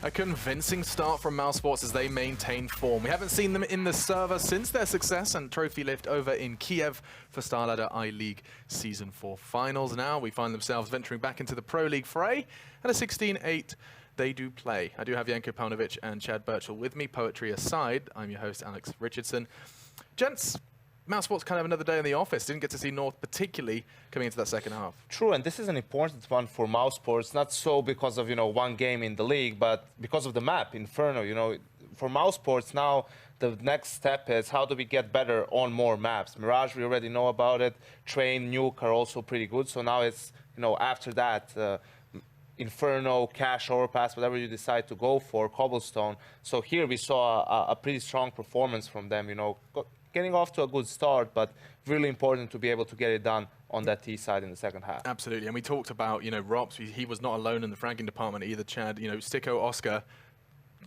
A convincing start from Mousesports as they maintain form. We haven't seen them in the server since their success and trophy lift over in Kiev for Starladder I-League Season 4 finals. Now we find themselves venturing back into the Pro League fray, and a 16-8 they do play. I do have Janko Paunovic and Chad Birchall with me. Poetry aside, I'm your host, Alex Richardson. Gents, Mousesports kind of another day in the office. Didn't get to see North particularly coming into that second half. True, and this is an important one for Mousesports, not so because of, one game in the league, but because of the map, Inferno. For Mousesports now, the next step is how do we get better on more maps? Mirage, we already know about it. Train, Nuke are also pretty good. So now it's, after that, Inferno, Cash, Overpass, whatever you decide to go for, Cobblestone. So here we saw a pretty strong performance from them, getting off to a good start, but really important to be able to get it done on that T side in the second half. Absolutely, and we talked about, Rops, he was not alone in the fragging department either, Chad. Sticko, Oscar,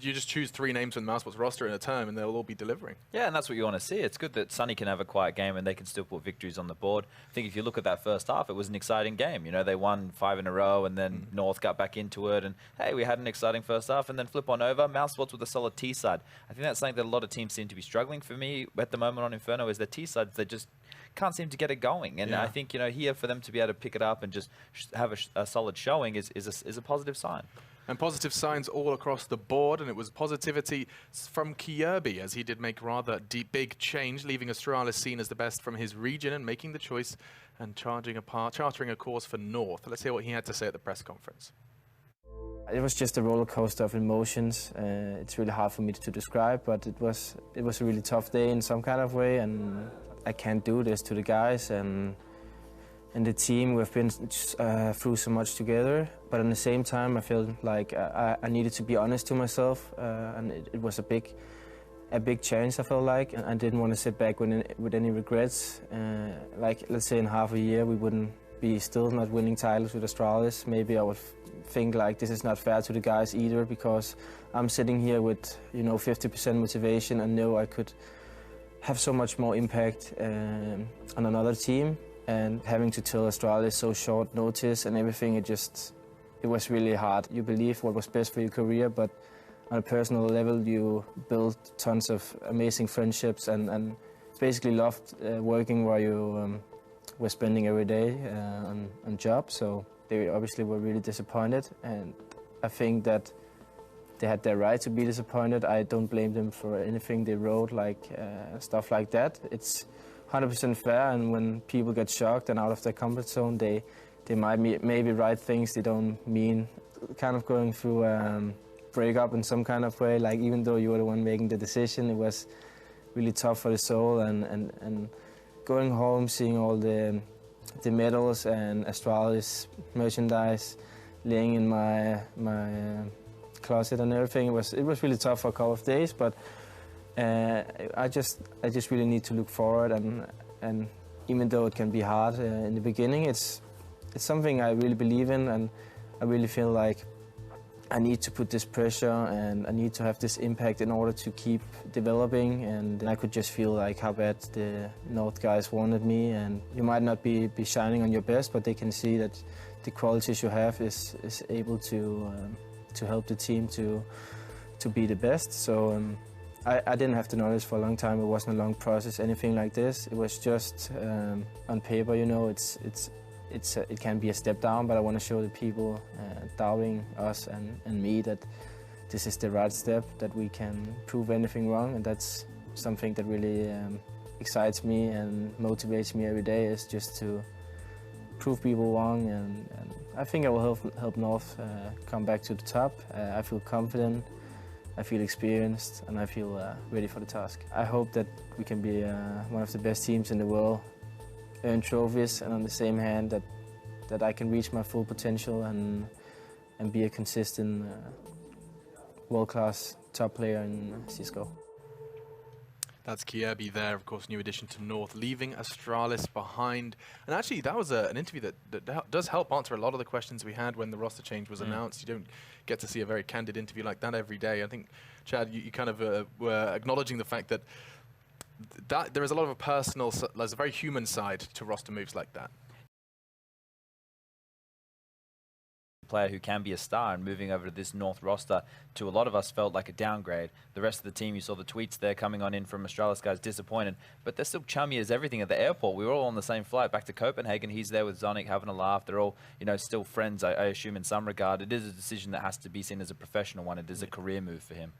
you just choose 3 names from the Mousesports roster in a term and they'll all be delivering. Yeah, and that's what you want to see. It's good that Sunny can have a quiet game and they can still put victories on the board. I think if you look at that first half, it was an exciting game. They won 5 in a row and then North got back into it. And, hey, we had an exciting first half and then flip on over. Mousesports with a solid T side. I think that's something that a lot of teams seem to be struggling for me at the moment on Inferno is their T sides. They just can't seem to get it going. And I think, here for them to be able to pick it up and just have a solid showing is a positive sign. And positive signs all across the board, and it was positivity from Kierby as he did make rather big change, leaving Astralis seen as the best from his region and making the choice and chartering a course for North. Let's hear what he had to say at the press conference. It was just a roller coaster of emotions. It's really hard for me to describe, but it was a really tough day in some kind of way, and I can't do this to the guys and the team. We've been through so much together, but at the same time I felt like I needed to be honest to myself, and it was a big change, I felt like, and I didn't want to sit back with any regrets. Like, let's say in half a year we wouldn't be still not winning titles with Astralis. Maybe I would think like this is not fair to the guys either, because I'm sitting here with 50% motivation and know I could have so much more impact on another team. And having to tell Astralis so short notice and everything, it was really hard. You believe what was best for your career, but on a personal level, you build tons of amazing friendships and basically loved working while you were spending every day on job. So they obviously were really disappointed, and I think that they had their right to be disappointed. I don't blame them for anything they wrote, like stuff like that. It's 100% fair, and when people get shocked and out of their comfort zone, they might maybe write things they don't mean, kind of going through breakup in some kind of way. Like, even though you were the one making the decision, it was really tough for the soul, and going home, seeing all the medals and Astralis merchandise laying in my closet and everything, it was really tough for a couple of days, but I just really need to look forward, and even though it can be hard in the beginning, it's something I really believe in, and I really feel like I need to put this pressure and I need to have this impact in order to keep developing. And I could just feel like how bad the North guys wanted me, and you might not be shining on your best, but they can see that the qualities you have is able to help the team to be the best. So. I didn't have to know this for a long time. It wasn't a long process, anything like this. It was just on paper, it can be a step down, but I want to show the people doubting us and me that this is the right step, that we can prove anything wrong, and that's something that really excites me and motivates me every day, is just to prove people wrong, and I think I will help North come back to the top. I feel confident. I feel experienced, and I feel ready for the task. I hope that we can be one of the best teams in the world, earn trophies, and on the same hand that I can reach my full potential and be a consistent world-class top player in CSGO. That's Kierby there, of course, new addition to North, leaving Astralis behind. And actually, that was an interview that does help answer a lot of the questions we had when the roster change was announced. You don't get to see a very candid interview like that every day. I think, Chad, you kind of were acknowledging the fact that there is a lot of a personal, there's a very human side to roster moves like that. player who can be a star, and moving over to this North roster to a lot of us felt like a downgrade. The rest of the team, you saw the tweets there coming on in from Australis guys disappointed, but they're still chummy as everything at the airport. We were all on the same flight back to Copenhagen. He's there with Zonic having a laugh. They're all, you know, still friends, I assume, in some regard. It is a decision that has to be seen as a professional one. It is a career move for him.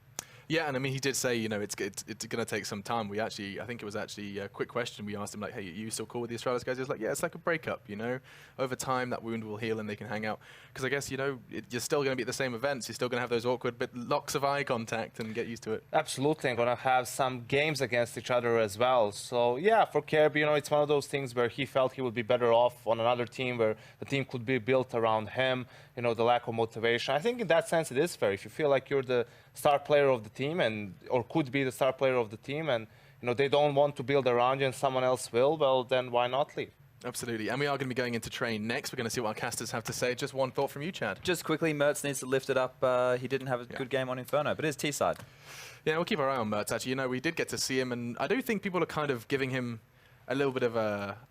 Yeah, and I mean, he did say, you know, it's going to take some time. I think it was actually a quick question. We asked him, like, hey, are you still cool with the Australis guys? He was like, yeah, it's like a breakup, you know. Over time, that wound will heal and they can hang out. Because I guess, you know, you're still going to be at the same events. You're still going to have those awkward locks of eye contact and get used to it. Absolutely, and going to have some games against each other as well. So, yeah, for Kirby, you know, it's one of those things where he felt he would be better off on another team where the team could be built around him, you know, the lack of motivation. I think in that sense it is fair. If you feel like you're the star player of the team or could be the star player of the team and, you know, they don't want to build around you and someone else will, well, then why not leave? Absolutely. And we are going to be going into train next. We're going to see what our casters have to say. Just one thought from you, Chad. Just quickly, Mertz needs to lift it up. He didn't have a good game on Inferno, but it is T-side. Yeah, we'll keep our eye on Mertz, actually. You know, we did get to see him, and I do think people are kind of giving him a little bit of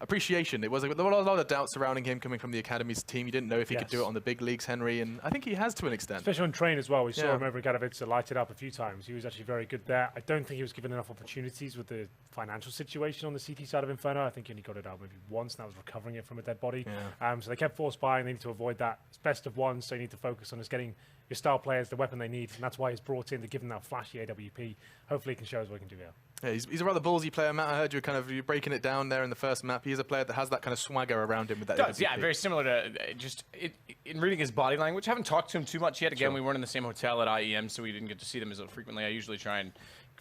appreciation. There was a lot of doubt surrounding him coming from the Academy's team. You didn't know if he could do it on the big leagues, Henry, and I think he has to an extent. Especially on train as well. We saw him over Katowice light it up a few times. He was actually very good there. I don't think he was given enough opportunities with the financial situation on the CT side of Inferno. I think he only got it out maybe once, and that was recovering it from a dead body. So they kept force buying. They need to avoid that. It's best of one, so you need to focus on just getting your star players the weapon they need, and that's why he's brought in to give them that flashy AWP. Hopefully he can show us what he can do here. Yeah, he's a rather ballsy player, Matt. I heard you're breaking it down there in the first map. He's a player that has that kind of swagger around him with that. Does, yeah, very similar to in reading his body language. I haven't talked to him too much yet. Again, we weren't in the same hotel at IEM, so we didn't get to see them as frequently. I usually try and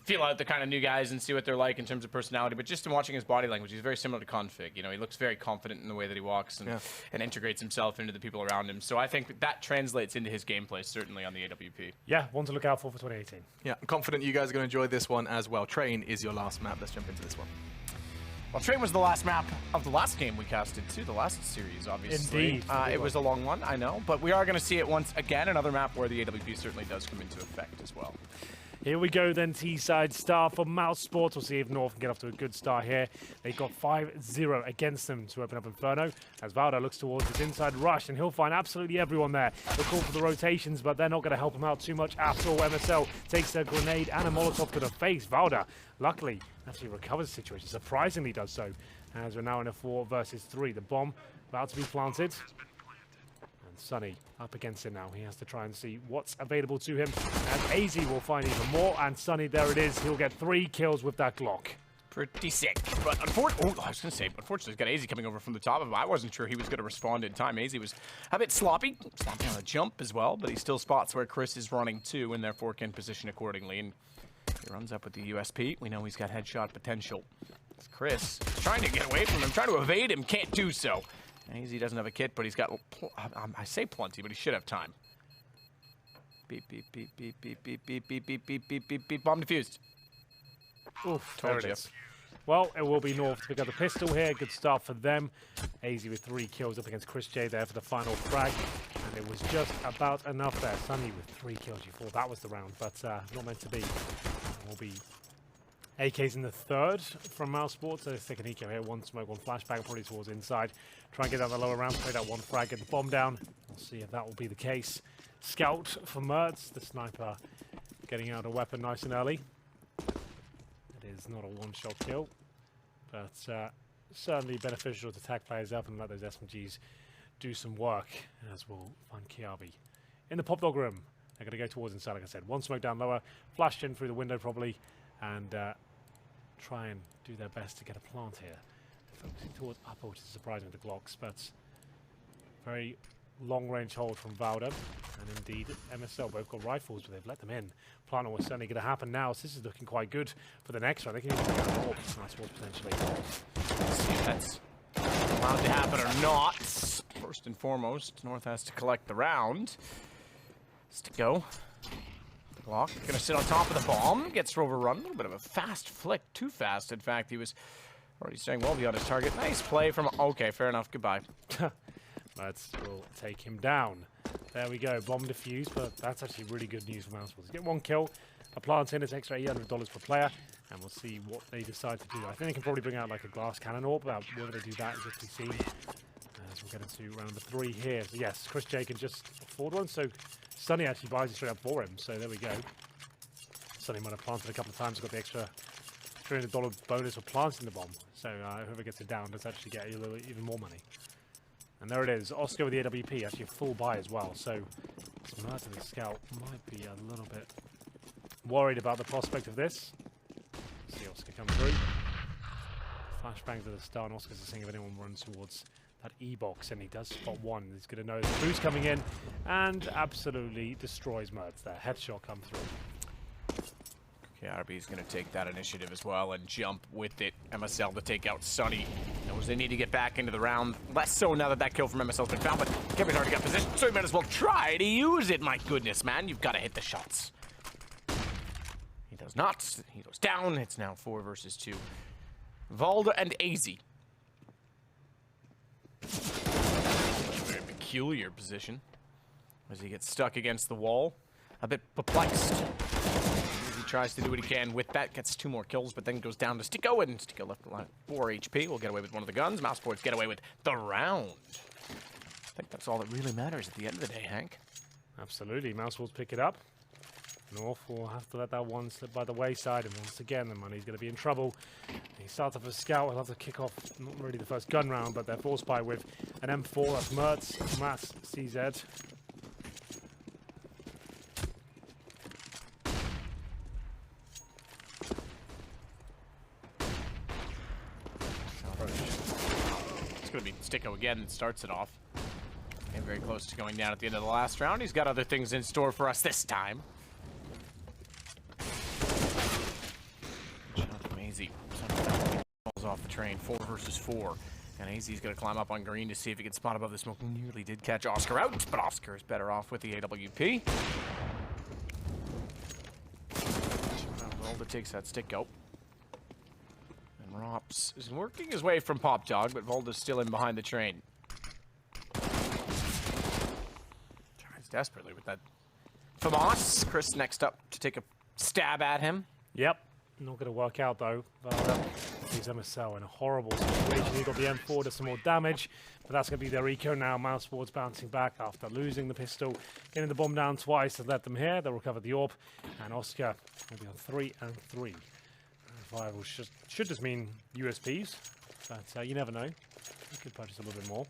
feel out the kind of new guys and see what they're like in terms of personality. But just in watching his body language, he's very similar to Config. You know, he looks very confident in the way that he walks and integrates himself into the people around him. So I think that translates into his gameplay, certainly on the AWP. Yeah, one to look out for 2018. Yeah, I'm confident you guys are going to enjoy this one as well. Train is your last map. Let's jump into this one. Well, Train was the last map of the last game we casted, too. The last series, obviously. Indeed. It was a long one, I know. But we are going to see it once again. Another map where the AWP certainly does come into effect as well. Here we go then, T-side star for Mousesports. We'll see if North can get off to a good start here. They got 5-0 against them to open up Inferno. As Valda looks towards his inside rush, and he'll find absolutely everyone there. He'll call for the rotations, but they're not going to help him out too much at all. MSL takes a grenade and a Molotov to the face. Valda, luckily, actually recovers the situation. Surprisingly does so, as we're now in a 4 versus 3. The bomb about to be planted. Sunny up against him now. He has to try and see what's available to him. And AZ will find even more. And Sunny, there it is. He'll get 3 kills with that Glock. Pretty sick. But unfortunately, he's got AZ coming over from the top of him. I wasn't sure he was going to respond in time. AZ was a bit sloppy on the jump as well, but he still spots where Chris is running too, and therefore can position accordingly. And he runs up with the USP. We know he's got headshot potential. It's Chris trying to get away from him, trying to evade him, can't do so. AZ doesn't have a kit, but he's got, I say plenty, but he should have time. Beep, beep, beep, beep, beep, beep, beep, beep, beep, beep, beep, beep, beep, bomb defused. Oof, there it is. Well, it will be North to pick up the pistol here. Good start for them. AZ with 3 kills up against Chris J there for the final frag. And it was just about enough there. Sunny with 3 kills. You thought that was the round, but not meant to be. It will be AK's in the 3rd from Mousesports. So stick an eco here. 1 smoke, 1 flashbang, probably towards inside. Try and get down the lower round, play that 1 frag, get the bomb down. We'll see if that will be the case. Scout for Mertz, the sniper getting out a weapon nice and early. It is not a 1-shot kill, but certainly beneficial to tag players up and let those SMGs do some work, as we'll find Kiabi in the pop dog room. They're going to go towards inside, like I said. 1 smoke down lower, flashed in through the window probably, and try and do their best to get a plant here. Focusing towards upper, which is surprising with the Glocks, but very long-range hold from Valda. And indeed, MSL both got rifles, but they've let them in. Planting was certainly going to happen now, so this is looking quite good for the next round. They can even get an AWP, Mousesports potentially. Let's see if that's allowed to happen or not. First and foremost, North has to collect the round. It's to go. Glock gonna sit on top of the bomb, gets overrun. A little bit of a fast flick, too fast. In fact, he was already staying well beyond his target. Nice play from. Okay, fair enough. Goodbye. Let's will take him down. There we go. Bomb defused, but that's actually really good news for Mousesports. Get 1 kill, a plant in, it's extra $800 per player, and we'll see what they decide to do. I think they can probably bring out like a glass cannon orb, but whether they do that is yet to be seen. As as we'll get into round number 3 here. So yes, Chris J can just afford one, so Sunny actually buys it straight up for him, so there we go. Sunny might have planted a couple of times, got the extra $300 bonus for planting the bomb, so whoever gets it down does actually get even more money. And there it is, Oscar with the AWP, actually a full buy as well, so Smart and the Scout might be a little bit worried about the prospect of this. See Oscar come through. Flashbangs at the start, and Oscar's seeing if anyone runs towards that E-box, and he does spot one. He's going to know the boost coming in, and absolutely destroys Mertz there. Headshot come through. KRB is going to take that initiative as well and jump with it. MSL to take out Sunny. Knows they need to get back into the round. Less so now that that kill from MSL's been found, but Kevin's already got position, so he might as well try to use it. My goodness, man, you've got to hit the shots. He does not. He goes down. It's now 4 versus 2. Valda and AZ. Very peculiar position as he gets stuck against the wall. A bit perplexed. He tries to do what he can with that, gets 2 more kills, but then goes down to Sticko, and Sticko left 4 HP. Will get away with one of the guns. Mousesports get away with the round. I think that's all that really matters at the end of the day, Hank. Absolutely, Mousesports pick it up. North will have to let that one slip by the wayside, and once again the money's going to be in trouble. He starts off as Scout, he'll have to kick off, not really the first gun round, but they're forced by with an M4, that's Mertz, Mass, CZ. It's going to be Sticko again that starts it off. And very close to going down at the end of the last round. He's got other things in store for us this time. Shot from AZ. Falls off the train. 4 versus 4. And AZ's going to climb up on green to see if he can spot above the smoke. Nearly did catch Oscar out, but Oscar is better off with the AWP. Volda takes that Sticko. And Rops is working his way from Pop Dog, but Volda's still in behind the train. Tries desperately with that. Famas, Chris next up to take a stab at him. Yep, not going to work out though. He's MSL in a horrible situation. He got the M4, does some more damage, but that's going to be their eco now. Mousesports bouncing back after losing the pistol, getting the bomb down twice to let them here. They'll recover the AWP, and Oscar will be on 3 and 3. Revival should just mean USPs, but you never know. You could purchase a little bit more.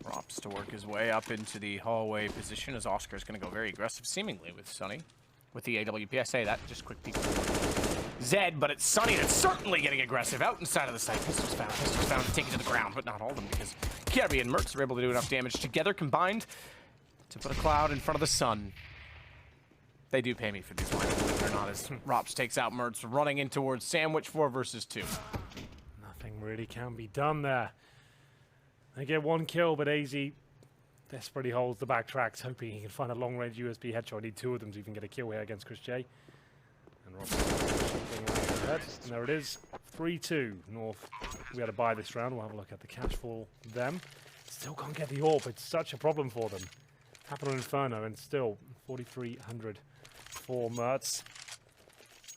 Rops to work his way up into the hallway position as Oscar's going to go very aggressive, seemingly, with Sunny. With the AWP, I say that, just quick peek. Zed, but it's Sunny that's certainly getting aggressive out inside of the site. Pistol's found to take it to the ground, but not all of them, because Kerry and Mertz are able to do enough damage together combined to put a cloud in front of the sun. They do pay me for these lines, believe it or not, as Rops takes out Mertz, running in towards Sandwich. 4 versus 2. Nothing really can be done there. They get 1 kill, but AZ desperately holds the backtracks, hoping he can find a long-range USB headshot. Need 2 of them to even get a kill here against Chris J. And Rob ahead. And there it is, 3-2 North. We got to buy this round. We'll have a look at the cash for them. Still can't get the AWP. It's such a problem for them. Happened on Inferno, and still 4,300 for Mertz.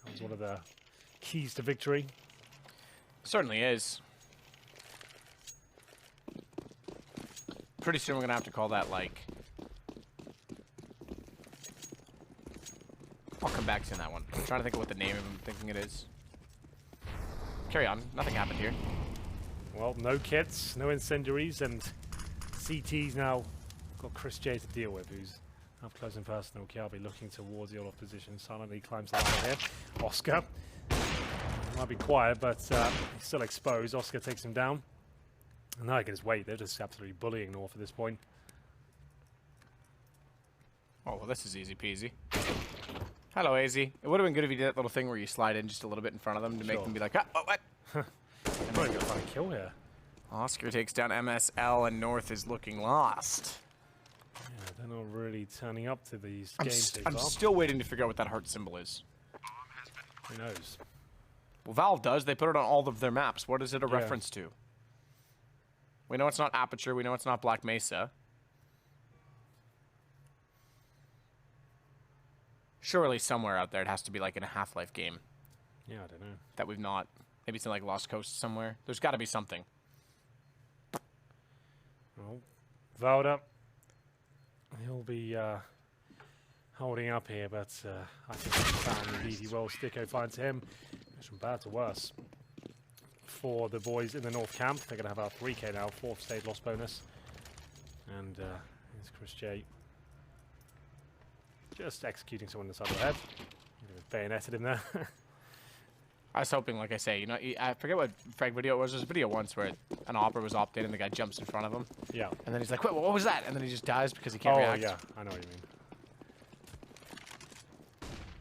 That was one of the keys to victory. Certainly is. Pretty soon we're going to have to call that, like... I'll come back to that one. I'm trying to think of what the name I'm thinking it is. Carry on. Nothing happened here. Well, no kits, no incendiaries, and CT's now got Chris J to deal with, who's up close and personal. Kiabi looking towards the off position, silently climbs the ladder here. Oscar might be quiet, but he's still exposed. Oscar takes him down. And now he can just wait. They're just absolutely bullying North at this point. Oh, well, this is easy peasy. Hello, AZ. It would have been good if you did that little thing where you slide in just a little bit in front of them to make them be like, ah, oh, what? Probably gonna find a kill here. Oscar takes down MSL, and North is looking lost. Yeah, they're not really turning up to these I'm games. I'm still waiting to figure out what that heart symbol is. Who knows? Well, Valve does. They put it on all of their maps. What is it a reference to? We know it's not Aperture. We know it's not Black Mesa. Surely somewhere out there it has to be like in a Half-Life game Yeah, I don't know. that we've not. Maybe it's in like Lost Coast somewhere. There's got to be something. Well, Valda, he'll be holding up here, but I think he's found the easy well. Sticko finds him. It's from bad to worse for the boys in the North camp. They're going to have our 3K now, 4th stage loss bonus. And here's Chris J. Just executing someone inside the head. Bayoneted him there. I was hoping, like I say, you know, I forget what frag video it was. There's a video once where an opera was opted and the guy jumps in front of him. Yeah. And then he's like, wait, what was that? And then he just dies because he can't Oh, react. yeah, I know what you mean.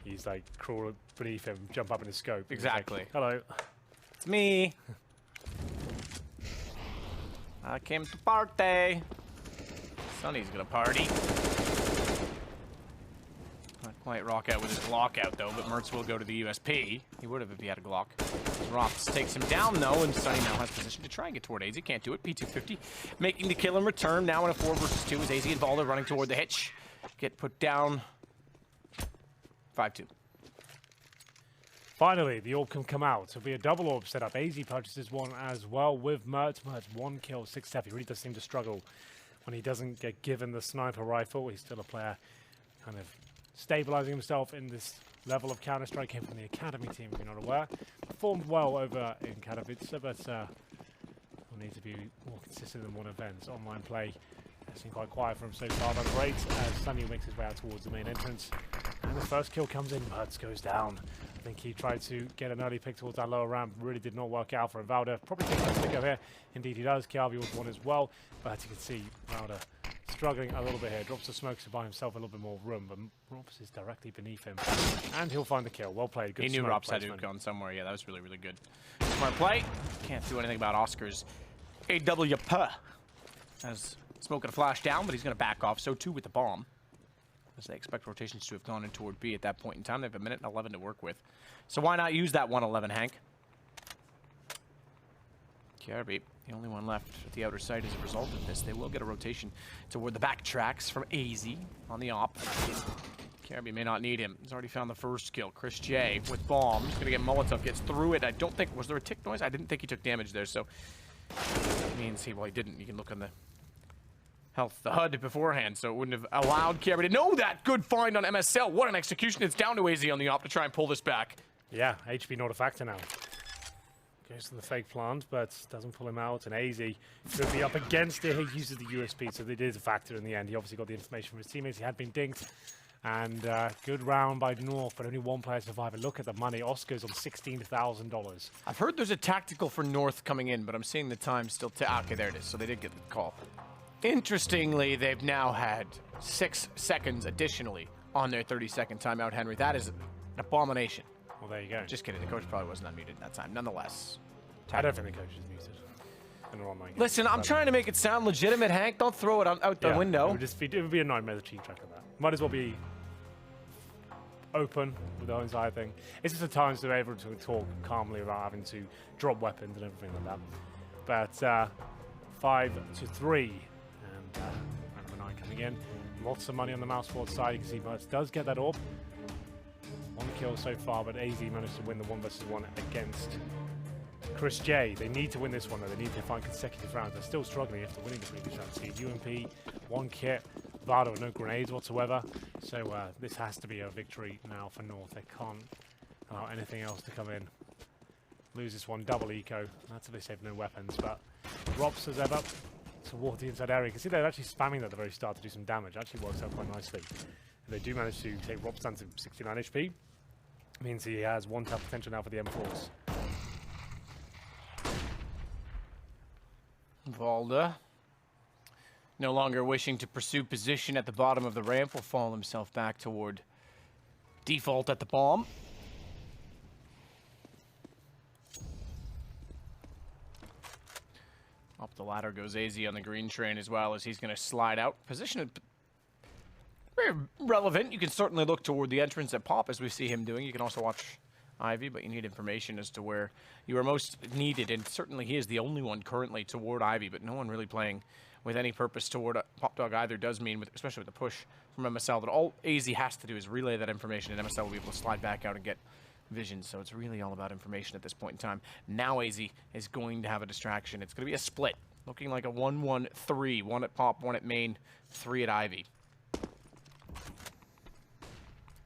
He's like crawl beneath him, jump up in his scope. and he's like, Exactly. hello. It's me. I came to party. Sonny's gonna party. Not quite rock out with his Glock out though, but Mertz will go to the USP. He would have if he had a Glock. Rops takes him down though, and Sonny now has position to try and get toward AZ. Can't do it. P250 making the kill in return. Now in a 4 versus 2 is AZ and Valda running toward the hitch. Get put down. 5-2. Finally, the orb can come out. It'll be a double orb setup. AZ purchases one as well with Mertz. Mertz, 1 kill, 6 death. He really does seem to struggle when he doesn't get given the sniper rifle. He's still a player kind of stabilizing himself in this level of Counter-Strike. Came from the Academy team, if you're not aware. Performed well over in Katowice, but will need to be more consistent in one event. Online play has been quite quiet for him so far. That's great as Sunny makes his way out towards the main entrance. And the first kill comes in. Mertz goes down. I think he tried to get an early pick towards that lower ramp. Really did not work out for him. Valda probably takes a stick over here. Indeed he does. Kiavi was one as well. But as you can see, Valda struggling a little bit here. Drops the smokes to buy himself a little bit more room. But Rops is directly beneath him. And he'll find the kill. Well played. Good He knew smoke Rops had to placement. have gone somewhere. Yeah, that was really, really good. Smart play. Can't do anything about Oscar's AWP. As Smoke gonna flash down, but he's gonna back off. So too with the bomb. As they expect rotations to have gone in toward B at that point in time. They have 1:11 to work with. So why not use that 1:11, Hank? Kirby, the only one left at the outer side as a result of this. They will get a rotation toward the back tracks from AZ on the op. Kirby may not need him. He's already found the first kill. Chris J with bombs. Gonna get Molotov, gets through it. I don't think, was there a tick noise? I didn't think he took damage there, so that means well, he didn't. You can look on the health, the HUD beforehand, so it wouldn't have allowed Kirby to know that. Good find on MSL. What an execution. It's down to AZ on the op to try and pull this back. Yeah, HP not a factor now. Goes to the fake plant, but doesn't pull him out. And AZ should be up against it. He uses the USP, so it is a factor in the end. He obviously got the information from his teammates. He had been dinked. And good round by North, but only one player survived. Look at the money. Oscar's on $16,000. I've heard there's a tactical for North coming in, but I'm seeing the time still. Okay, there it is. So they did get the call. Interestingly, they've now had 6 seconds additionally on their 30-second timeout, Henry. That is an abomination. Well, there you go. Just kidding. The coach probably wasn't unmuted at that time. Nonetheless. I don't think the coach is muted. In an online game. Listen, I'm trying to make it sound legitimate, Hank. Don't throw it out the window. It would be a nightmare to keep track of that. Might as well be open with the whole entire thing. It's just at times they're able to talk calmly without having to drop weapons and everything like that. But 5-3. And number 9 coming in. Lots of money on the Mousesports side. You can see Mertz does get that orb. 1 kill so far, but AZ managed to win the 1 versus 1 against Chris J. They need to win this one, though. They need to find consecutive rounds. They're still struggling after winning the previous round. See, UMP, 1 kit, Vada with no grenades whatsoever. So this has to be a victory now for North. They can't allow anything else to come in. Lose this one, double eco. That's if they save no weapons, but Rops as ever toward the inside area. You can see they're actually spamming that at the very start to do some damage. Actually works out quite nicely. If they do manage to take Rops down to 69 HP, means he has 1 tap potential now for the M4s. Valda, no longer wishing to pursue position at the bottom of the ramp, will fall himself back toward default at the bomb. Up the ladder goes AZ on the green train as well, as he's going to slide out. Position very relevant. You can certainly look toward the entrance at Pop as we see him doing. You can also watch Ivy, but you need information as to where you are most needed, and certainly he is the only one currently toward Ivy, but no one really playing with any purpose toward Pop Dog either does mean, especially with the push from MSL, that all AZ has to do is relay that information, and MSL will be able to slide back out and get vision. So it's really all about information at this point in time. Now AZ is going to have a distraction. It's going to be a split, looking like a 1-1-3. 1 at Pop, 1 at main, 3 at Ivy.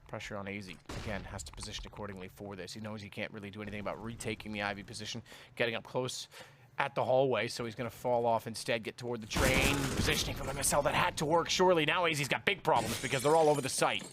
Pressure on AZ. Again, has to position accordingly for this. He knows he can't really do anything about retaking the Ivy position, getting up close at the hallway, so he's going to fall off instead, get toward the train. Positioning from MSL that had to work, surely. Now AZ's got big problems because they're all over the site.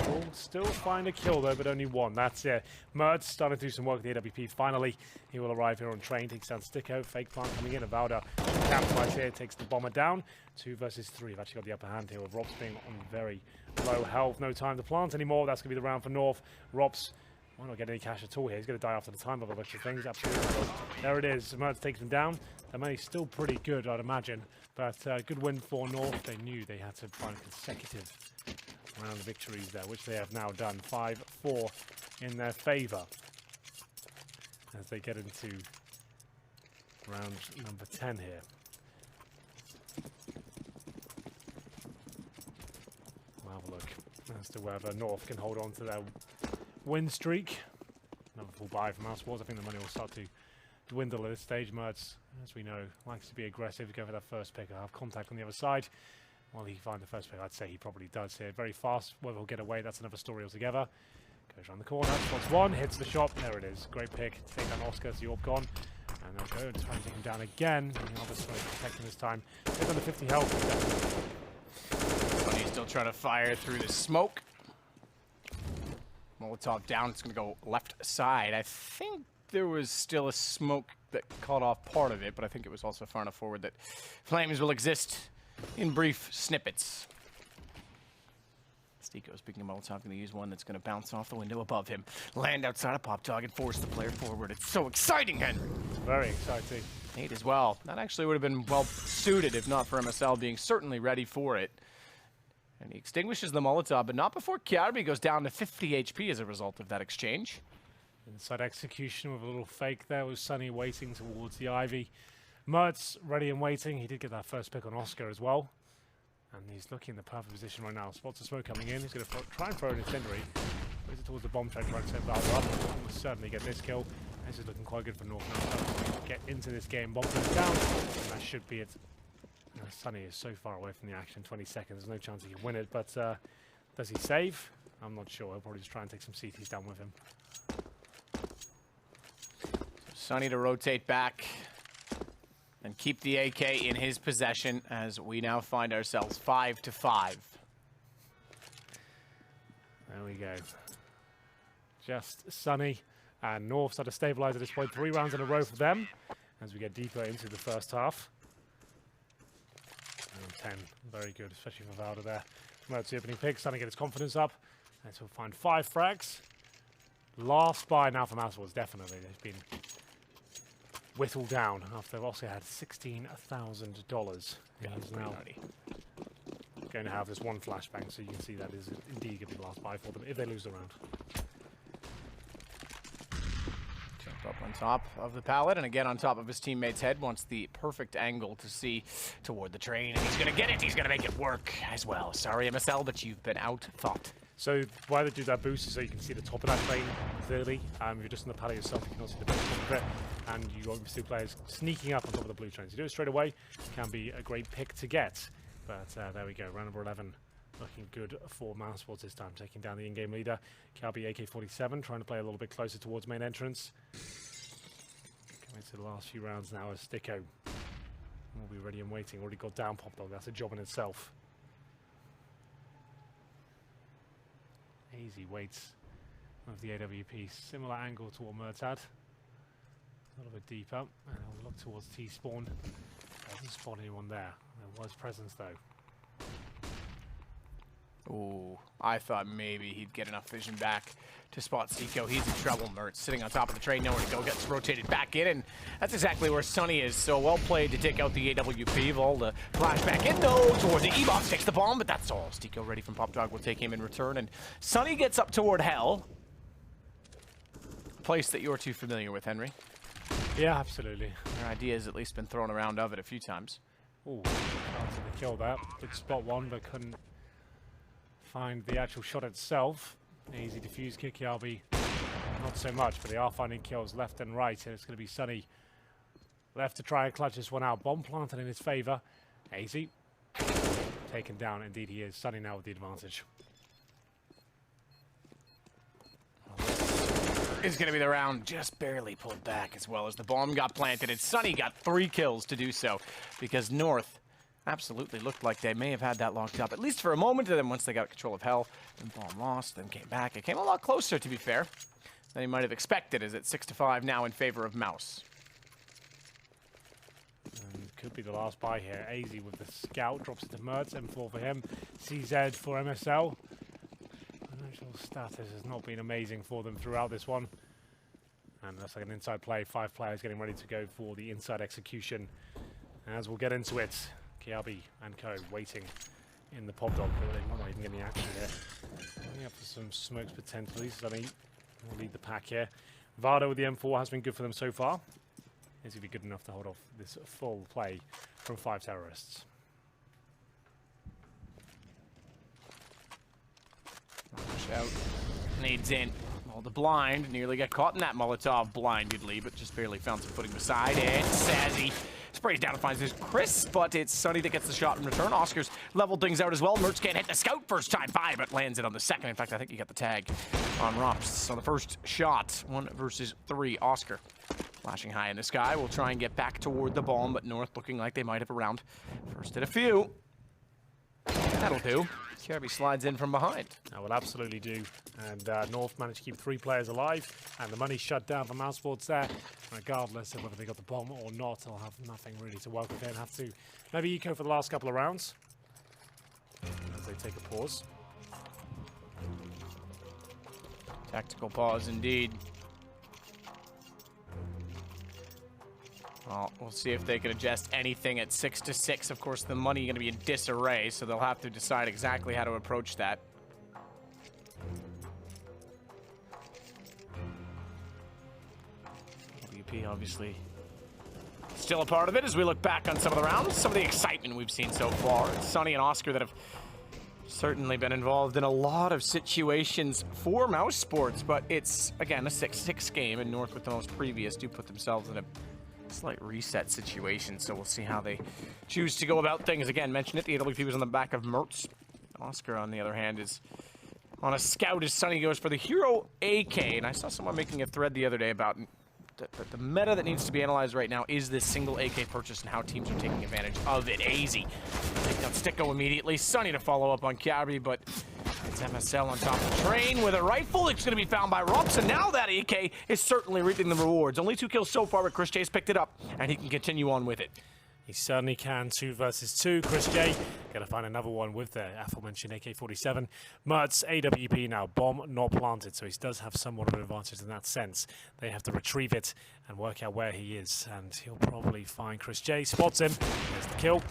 Will still find a kill though, but only one. That's it. Mertz starting to do some work with the AWP. Finally, he will arrive here on train. Takes down Sticko. Fake plant coming in. Avada capitalized here. Takes the bomber down. 2 versus 3. We've actually got the upper hand here with Rops being on very low health. No time to plant anymore. That's going to be the round for North. Rops might not get any cash at all here. He's going to die after the time of a bunch of things. Absolutely. There it is. Mertz takes him down. Their money's still pretty good, I'd imagine. But good win for North. They knew they had to find consecutive round victories there, which they have now done. 5-4 in their favor as they get into round number 10 here. We'll have a look as to whether North can hold on to their win streak. Another full buy from Mousesports. I think the money will start to dwindle at this stage. Mertz, as we know, likes to be aggressive, go for that first pick. I'll have contact on the other side. Will he find the first pick? I'd say he probably does here. Very fast. Whether he'll get away, that's another story altogether. Goes around the corner, spots one, hits the shot. There it is. Great pick. Take down Oscar, the orb gone. And they'll go and try and take him down again. And the other side protect him this time. Take under 50 health. But he's still trying to fire through the smoke. Molotov down. It's going to go left side. I think there was still a smoke that caught off part of it, but I think it was also far enough forward that flames will exist in brief snippets. Stiko, speaking of Molotov, going to use one that's going to bounce off the window above him, land outside of Pop Dog, and force the player forward. It's so exciting, Henry. Very exciting. 8 as well. That actually would have been well suited if not for MSL being certainly ready for it. And he extinguishes the Molotov, but not before Kiarbi goes down to 50 HP as a result of that exchange. Inside execution with a little fake there was Sunny waiting towards the Ivy. Mertz ready and waiting. He did get that first pick on Oscar as well. And he's looking in the perfect position right now. Spots the smoke coming in. He's going to try and throw an incendiary. Moves it towards the bomb train, trying to set Valor up. Will certainly get this kill. This is looking quite good for North now. Get into this game. Bomb goes down. And that should be it. Sunny is so far away from the action. 20 seconds. There's no chance he can win it. But does he save? I'm not sure. He'll probably just try and take some CTs down with him. Sunny to rotate back and keep the AK in his possession as we now find ourselves 5-5. There we go. Just Sunny and North start to stabilize at this point. 3 rounds in a row for them as we get deeper into the first half. And 10, very good, especially for Valda there. Mertz the opening pick, starting to get his confidence up. And so we'll find 5 frags. Last buy now for Mousesports, definitely. They've been whittled down after they've also had $16,000. He's now going to have this one flashbang, so you can see that is indeed going to be the last buy for them if they lose the round. Jump up on top of the pallet, and again on top of his teammate's head. Wants the perfect angle to see toward the train, and he's going to get it. He's going to make it work as well. Sorry, MSL, but you've been outthought. So why they do that boost is so you can see the top of that train clearly. If you're just in the pallet yourself, you can also see the base of it, and you won't see players sneaking up on top of the blue trains. You do it straight away, can be a great pick to get. But there we go, round number 11. Looking good for Mousesports this time, taking down the in-game leader. Calby AK-47, trying to play a little bit closer towards main entrance. Coming to the last few rounds now as Sticko will be ready and waiting. Already got down Pop Dog, that's a job in itself. Easy waits of the AWP. Similar angle to what Mertz had. A little bit deeper. And I'll look towards T-spawn. Doesn't spawn anyone there. There was presence though. Ooh, I thought maybe he'd get enough vision back to spot Stiko. He's in trouble. Mertz sitting on top of the train, nowhere to go, gets rotated back in, and that's exactly where Sunny is. So well played to take out the AWP. Volda flash back in though towards the E-box, takes the bomb, but that's all. Stiko ready from Pop Dog will take him in return, and Sunny gets up toward Hell. A place that you're too familiar with, Henry. Yeah, absolutely. Your idea has at least been thrown around of it a few times. Ooh, The kill there. Did spot one, but couldn't find the actual shot itself. Easy diffuse kick, Kiabi. Not so much, but they are finding kills left and right, and it's going to be Sunny left to try and clutch this one out. Bomb planted in his favor. Easy. Taken down, indeed he is. Sunny now with the advantage. Is going to be the round just barely pulled back as well as the bomb got planted, and Sunny got 3 kills to do so because North absolutely looked like they may have had that locked up, at least for a moment, and then once they got control of Hell, then bomb lost, then came back. It came a lot closer, to be fair, than he might have expected, as it's 6-5 now in favor of Mouse. Could be the last buy here. AZ with the scout, drops it to Mertz, M4 for him, CZ for MSL. Financial status has not been amazing for them throughout this one. And that's like an inside play, 5 players getting ready to go for the inside execution. As we'll get into it, Kiabi and co waiting in the pop dog, but they might not even get any action here. Going up for some smokes potentially. Sunny will lead the pack here. Vado with the M4 has been good for them so far. Is he be good enough to hold off this full play from 5 terrorists? Out. Nades in. Well, the blind nearly got caught in that Molotov blindedly, but just barely found some footing beside it. Sazzy sprays down and finds this Chris, but it's Sunny that gets the shot in return. Oscar's leveled things out as well. Mertz can't hit the scout first time by, but lands it on the second. In fact, I think he got the tag on Rops. So the first shot, 1 versus 3. Oscar flashing high in the sky. We'll try and get back toward the bomb, but North looking like they might have a round. First hit a few. That'll do. Kirby slides in from behind. That will absolutely do. And North managed to keep 3 players alive, and the money shut down for Mousesports there. Regardless of whether they got the bomb or not, they'll have nothing really to work with here and have to maybe eco for the last couple of rounds. As they take a pause. Tactical pause indeed. Well, we'll see if they can adjust anything at 6-6. Of course, the money going to be in disarray, so they'll have to decide exactly how to approach that. WP obviously still a part of it as we look back on some of the rounds, some of the excitement we've seen so far. It's Sunny and Oscar that have certainly been involved in a lot of situations for Mousesports, but it's, again, a 6-6 game, and North with the most previous do put themselves in a slight reset situation, so we'll see how they choose to go about things. Again, mentioned it, the AWP was on the back of Mertz. Oscar, on the other hand, is on a scout as Sunny goes for the Hero AK, and I saw someone making a thread the other day about the meta that needs to be analyzed right now is this single AK purchase and how teams are taking advantage of it. AZ take down Sticko immediately. Sunny to follow up on Kiabi, but it's MSL on top of the train with a rifle. It's going to be found by Rops, and now that AK is certainly reaping the rewards. Only 2 kills so far, but Chris J's picked it up, and he can continue on with it. He certainly can. 2 versus 2. Chris J gonna find another one with the aforementioned AK-47. Mertz, AWP now. Bomb not planted, so he does have somewhat of an advantage in that sense. They have to retrieve it and work out where he is, and he'll probably find Chris J. Spots him. There's the kill.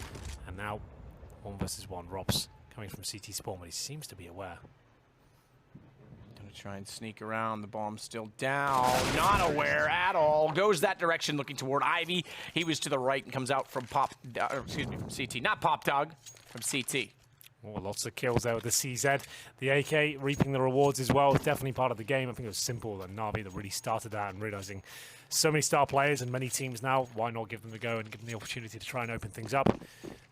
And now 1 versus 1. Rops coming from CT Spawn, but he seems to be aware. Gonna try and sneak around. The bomb's still down. Not aware at all. Goes that direction, looking toward Ivy. He was to the right and comes out from from CT. Not Pop Dog, from CT. Oh, lots of kills there with the CZ. The AK reaping the rewards as well. Definitely part of the game. I think it was Simple and Navi that really started that, and realizing so many star players and many teams now, why not give them a go and give them the opportunity to try and open things up.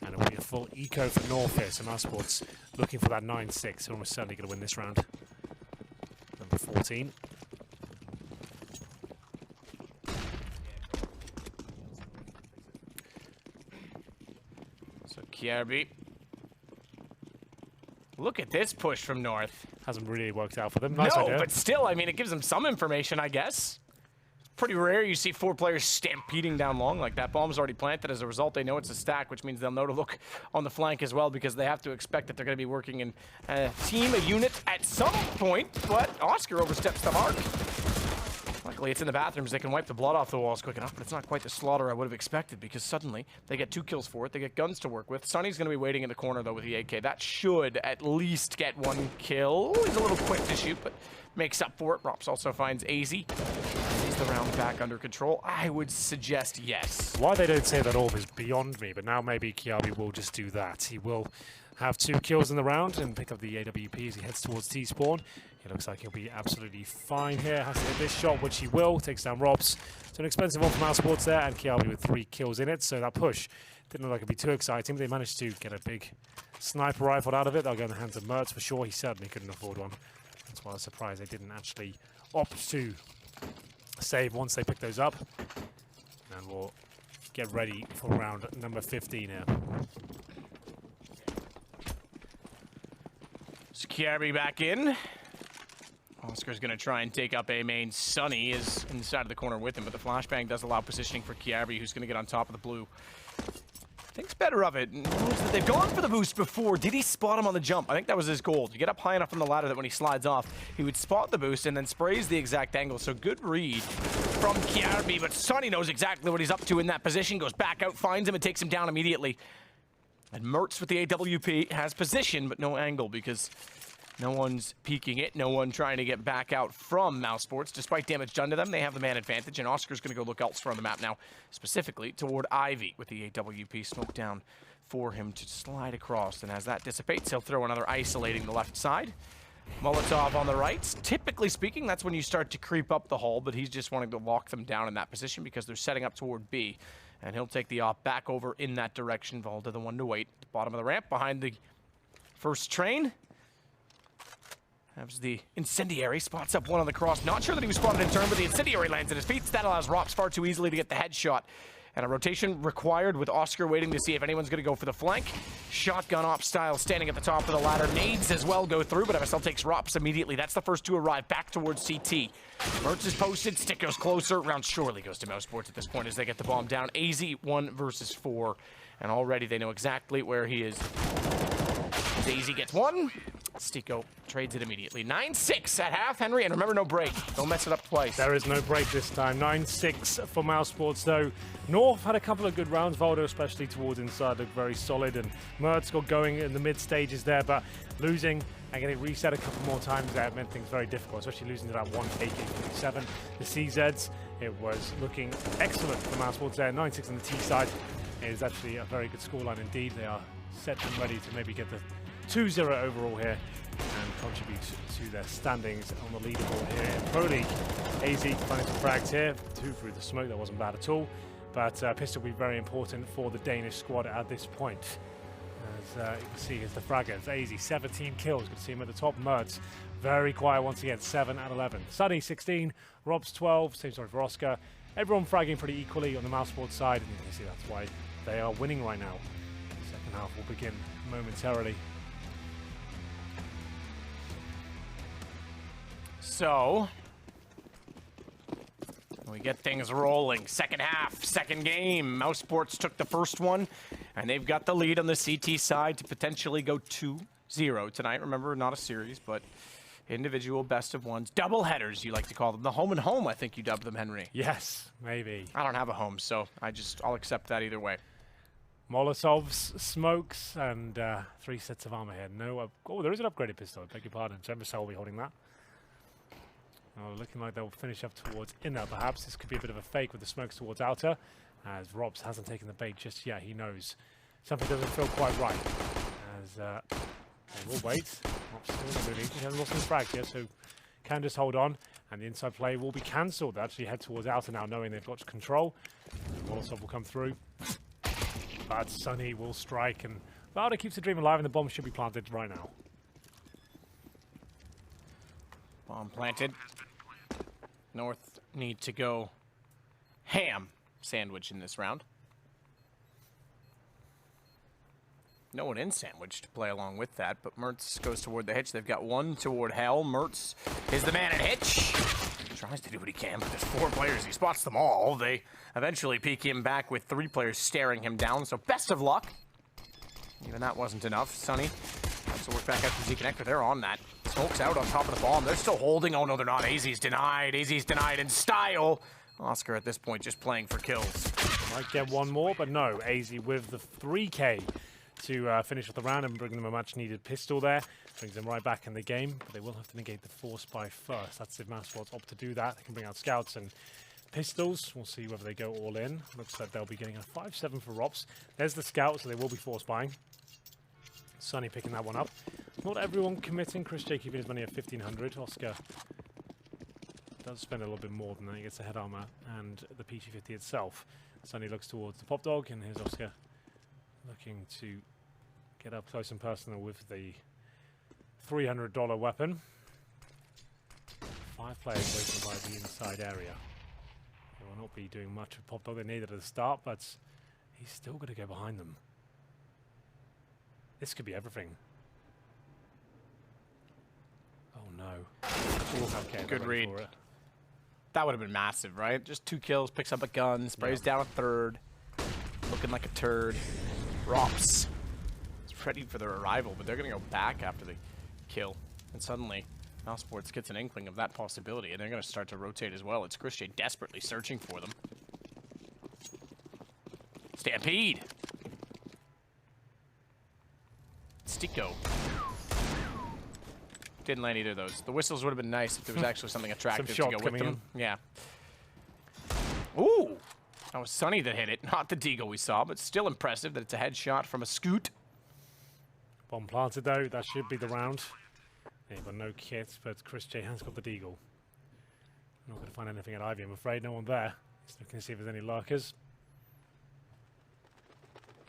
And it'll be a full eco for North here. So Mousesports looking for that 9-6. Almost certainly going to win this round. Number 14. So Kierby. Look at this push from North. Hasn't really worked out for them. Nice no, idea. but still, I mean, it gives them some information, I guess. It's pretty rare you see 4 players stampeding down long like that. Bomb's already planted. As a result, they know it's a stack, which means they'll know to look on the flank as well, because they have to expect that they're going to be working in a team, a unit at some point. But Oscar oversteps the mark. Luckily, it's in the bathrooms. They can wipe the blood off the walls quick enough, but it's not quite the slaughter I would have expected, because suddenly they get 2 kills for it. They get guns to work with. Sunny's going to be waiting in the corner, though, with the AK. That should at least get 1 kill. He's a little quick to shoot, but makes up for it. Rops also finds AZ. He's the the round back under control? I would suggest yes. Why they don't say that orb is beyond me, but now maybe Kiabi will just do that. He will have 2 kills in the round and pick up the AWP as he heads towards T-spawn. It looks like he'll be absolutely fine here. Has to hit this shot, which he will. Takes down Robs. So an expensive one from Mousesports there, and Kiabi with 3 kills in it. So that push didn't look like it'd be too exciting, but they managed to get a big sniper rifle out of it. They'll go in the hands of Mertz for sure. He certainly couldn't afford one. That's why I was surprised they didn't actually opt to save once they pick those up. And we'll get ready for round number 15 here. So Kiabi back in. Oscar's going to try and take up A main. Sunny is inside of the corner with him, but the flashbang does allow positioning for Kiabi, who's going to get on top of the blue. Thinks better of it. Knows that they've gone for the boost before. Did he spot him on the jump? I think that was his goal. To get up high enough on the ladder that when he slides off, he would spot the boost and then sprays the exact angle. So good read from Kiabi, but Sunny knows exactly what he's up to in that position. Goes back out, finds him, and takes him down immediately. And Mertz with the AWP has position, but no angle because no one's peeking it. No one trying to get back out from Mousesports. Despite damage done to them, they have the man advantage, and Oscar's going to go look elsewhere on the map now, specifically toward Ivy with the AWP smoke down for him to slide across. And as that dissipates, he'll throw another isolating the left side. Molotov on the right. Typically speaking, that's when you start to creep up the hole, but he's just wanting to lock them down in that position because they're setting up toward B. And he'll take the op back over in that direction. Valda the one to wait. Bottom of the ramp behind the first train. That's the incendiary. Spots up one on the cross. Not sure that he was spotted in turn, but the incendiary lands at his feet. That allows Rops far too easily to get the headshot. And a rotation required with Oscar waiting to see if anyone's going to go for the flank. Shotgun op style standing at the top of the ladder. Nades as well go through, but MSL takes Rops immediately. That's the first to arrive back towards CT. Mertz is posted. Stick goes closer. Round surely goes to Mousesports at this point as they get the bomb down. AZ 1 versus 4. And already they know exactly where he is. As AZ gets 1. Stico trades it immediately. 9-6 at half, Henry, and remember, no break. Don't mess it up twice. There is no break this time. 9-6 for Mousesports, though. North had a couple of good rounds. Valdo, especially towards inside, looked very solid, and Mertz got going in the mid stages there, but losing and getting reset a couple more times there meant things very difficult, especially losing to that one AK-47. The CZs, it was looking excellent for Mousesports there. 9-6 on the T side. It is actually a very good scoreline indeed. They are set and ready to maybe get the 2-0 overall here and contribute to their standings on the leaderboard here in Pro League. AZ finding some frags here, 2 through the smoke, that wasn't bad at all. But pistol will be very important for the Danish squad at this point. As you can see, here's the fraggers. AZ 17 kills, good to see him at the top. Mertz very quiet once again, 7 out of 11. Sunny 16, Robs 12, same story for Oscar. Everyone fragging pretty equally on the Mousesports side, and you can see that's why they are winning right now. The second half will begin momentarily. So, we get things rolling. Second half, second game. Mousesports took the first one, and they've got the lead on the CT side to potentially go 2-0 tonight. Remember, not a series, but individual best of ones. Double headers, you like to call them. The home and home, I think you dubbed them, Henry. Yes, maybe. I don't have a home, so I'll accept that either way. Molotovs, smokes, and 3 sets of armor here. No, oh, there is an upgraded pistol. I beg your pardon. MSL will be holding that. Oh, looking like they'll finish up towards inner, perhaps. This could be a bit of a fake with the smokes towards outer, as Robs hasn't taken the bait just yet. He knows something doesn't feel quite right. As they will wait. Robs still not moving. He hasn't lost his frag yet, so can just hold on. And the inside play will be cancelled. They actually head towards outer now, knowing they've got control. Molotov will come through. But Sunny will strike, and Valda keeps the dream alive, and the bomb should be planted right now. Bomb planted. North need to go ham sandwich in this round. No one in sandwich to play along with that, but Mertz goes toward the hitch. They've got 1 toward Hell. Mertz is the man at hitch. Tries to do what he can, but there's 4 players. He spots them all. They eventually peek him back with 3 players staring him down, so best of luck. Even that wasn't enough. Sunny has to work back out to Z Connector. They're on that. Smoke's out on top of the bomb. They're still holding. Oh, no, they're not. AZ's denied. AZ's denied in style. Oscar at this point just playing for kills. Might get one more, but no. AZ with the 3K to finish off the round and bring them a much-needed pistol there. Brings them right back in the game, but they will have to negate the force by first. That's if Mousesports opt to do that. They can bring out scouts and pistols. We'll see whether they go all in. Looks like they'll be getting a 5-7 for Rops. There's the scout, so they will be force buying. Sunny picking that one up. Not everyone committing. Chris J keeping his money at 1,500. Oscar does spend a little bit more than that. He gets the head armor and the PT-50 itself. Sunny looks towards the pop dog, and here's Oscar looking to get up close and personal with the $300 weapon. 5 players waiting by the inside area. They will not be doing much with pop dog. They needed at the start, but he's still going to go behind them. This could be everything. Oh no. Okay, Good read. That would have been massive, right? Just 2 kills, picks up a gun, sprays down a third. Looking like a turd. Rops. It's ready for their arrival, but they're going to go back after the kill. And suddenly, Mousesports gets an inkling of that possibility, and they're going to start to rotate as well. It's Chris J desperately searching for them. Stampede. Stico. Didn't land either of those. The whistles would have been nice if there was actually something attractive to go with them. Yeah. Ooh! That was Sunny that hit it, not the Deagle we saw, but still impressive that it's a headshot from a scoot. Bomb planted though, that should be the round. They've got no kit, but Chris J has got the Deagle. Not going to find anything at Ivy, I'm afraid. No one there. Just looking to see if there's any lurkers.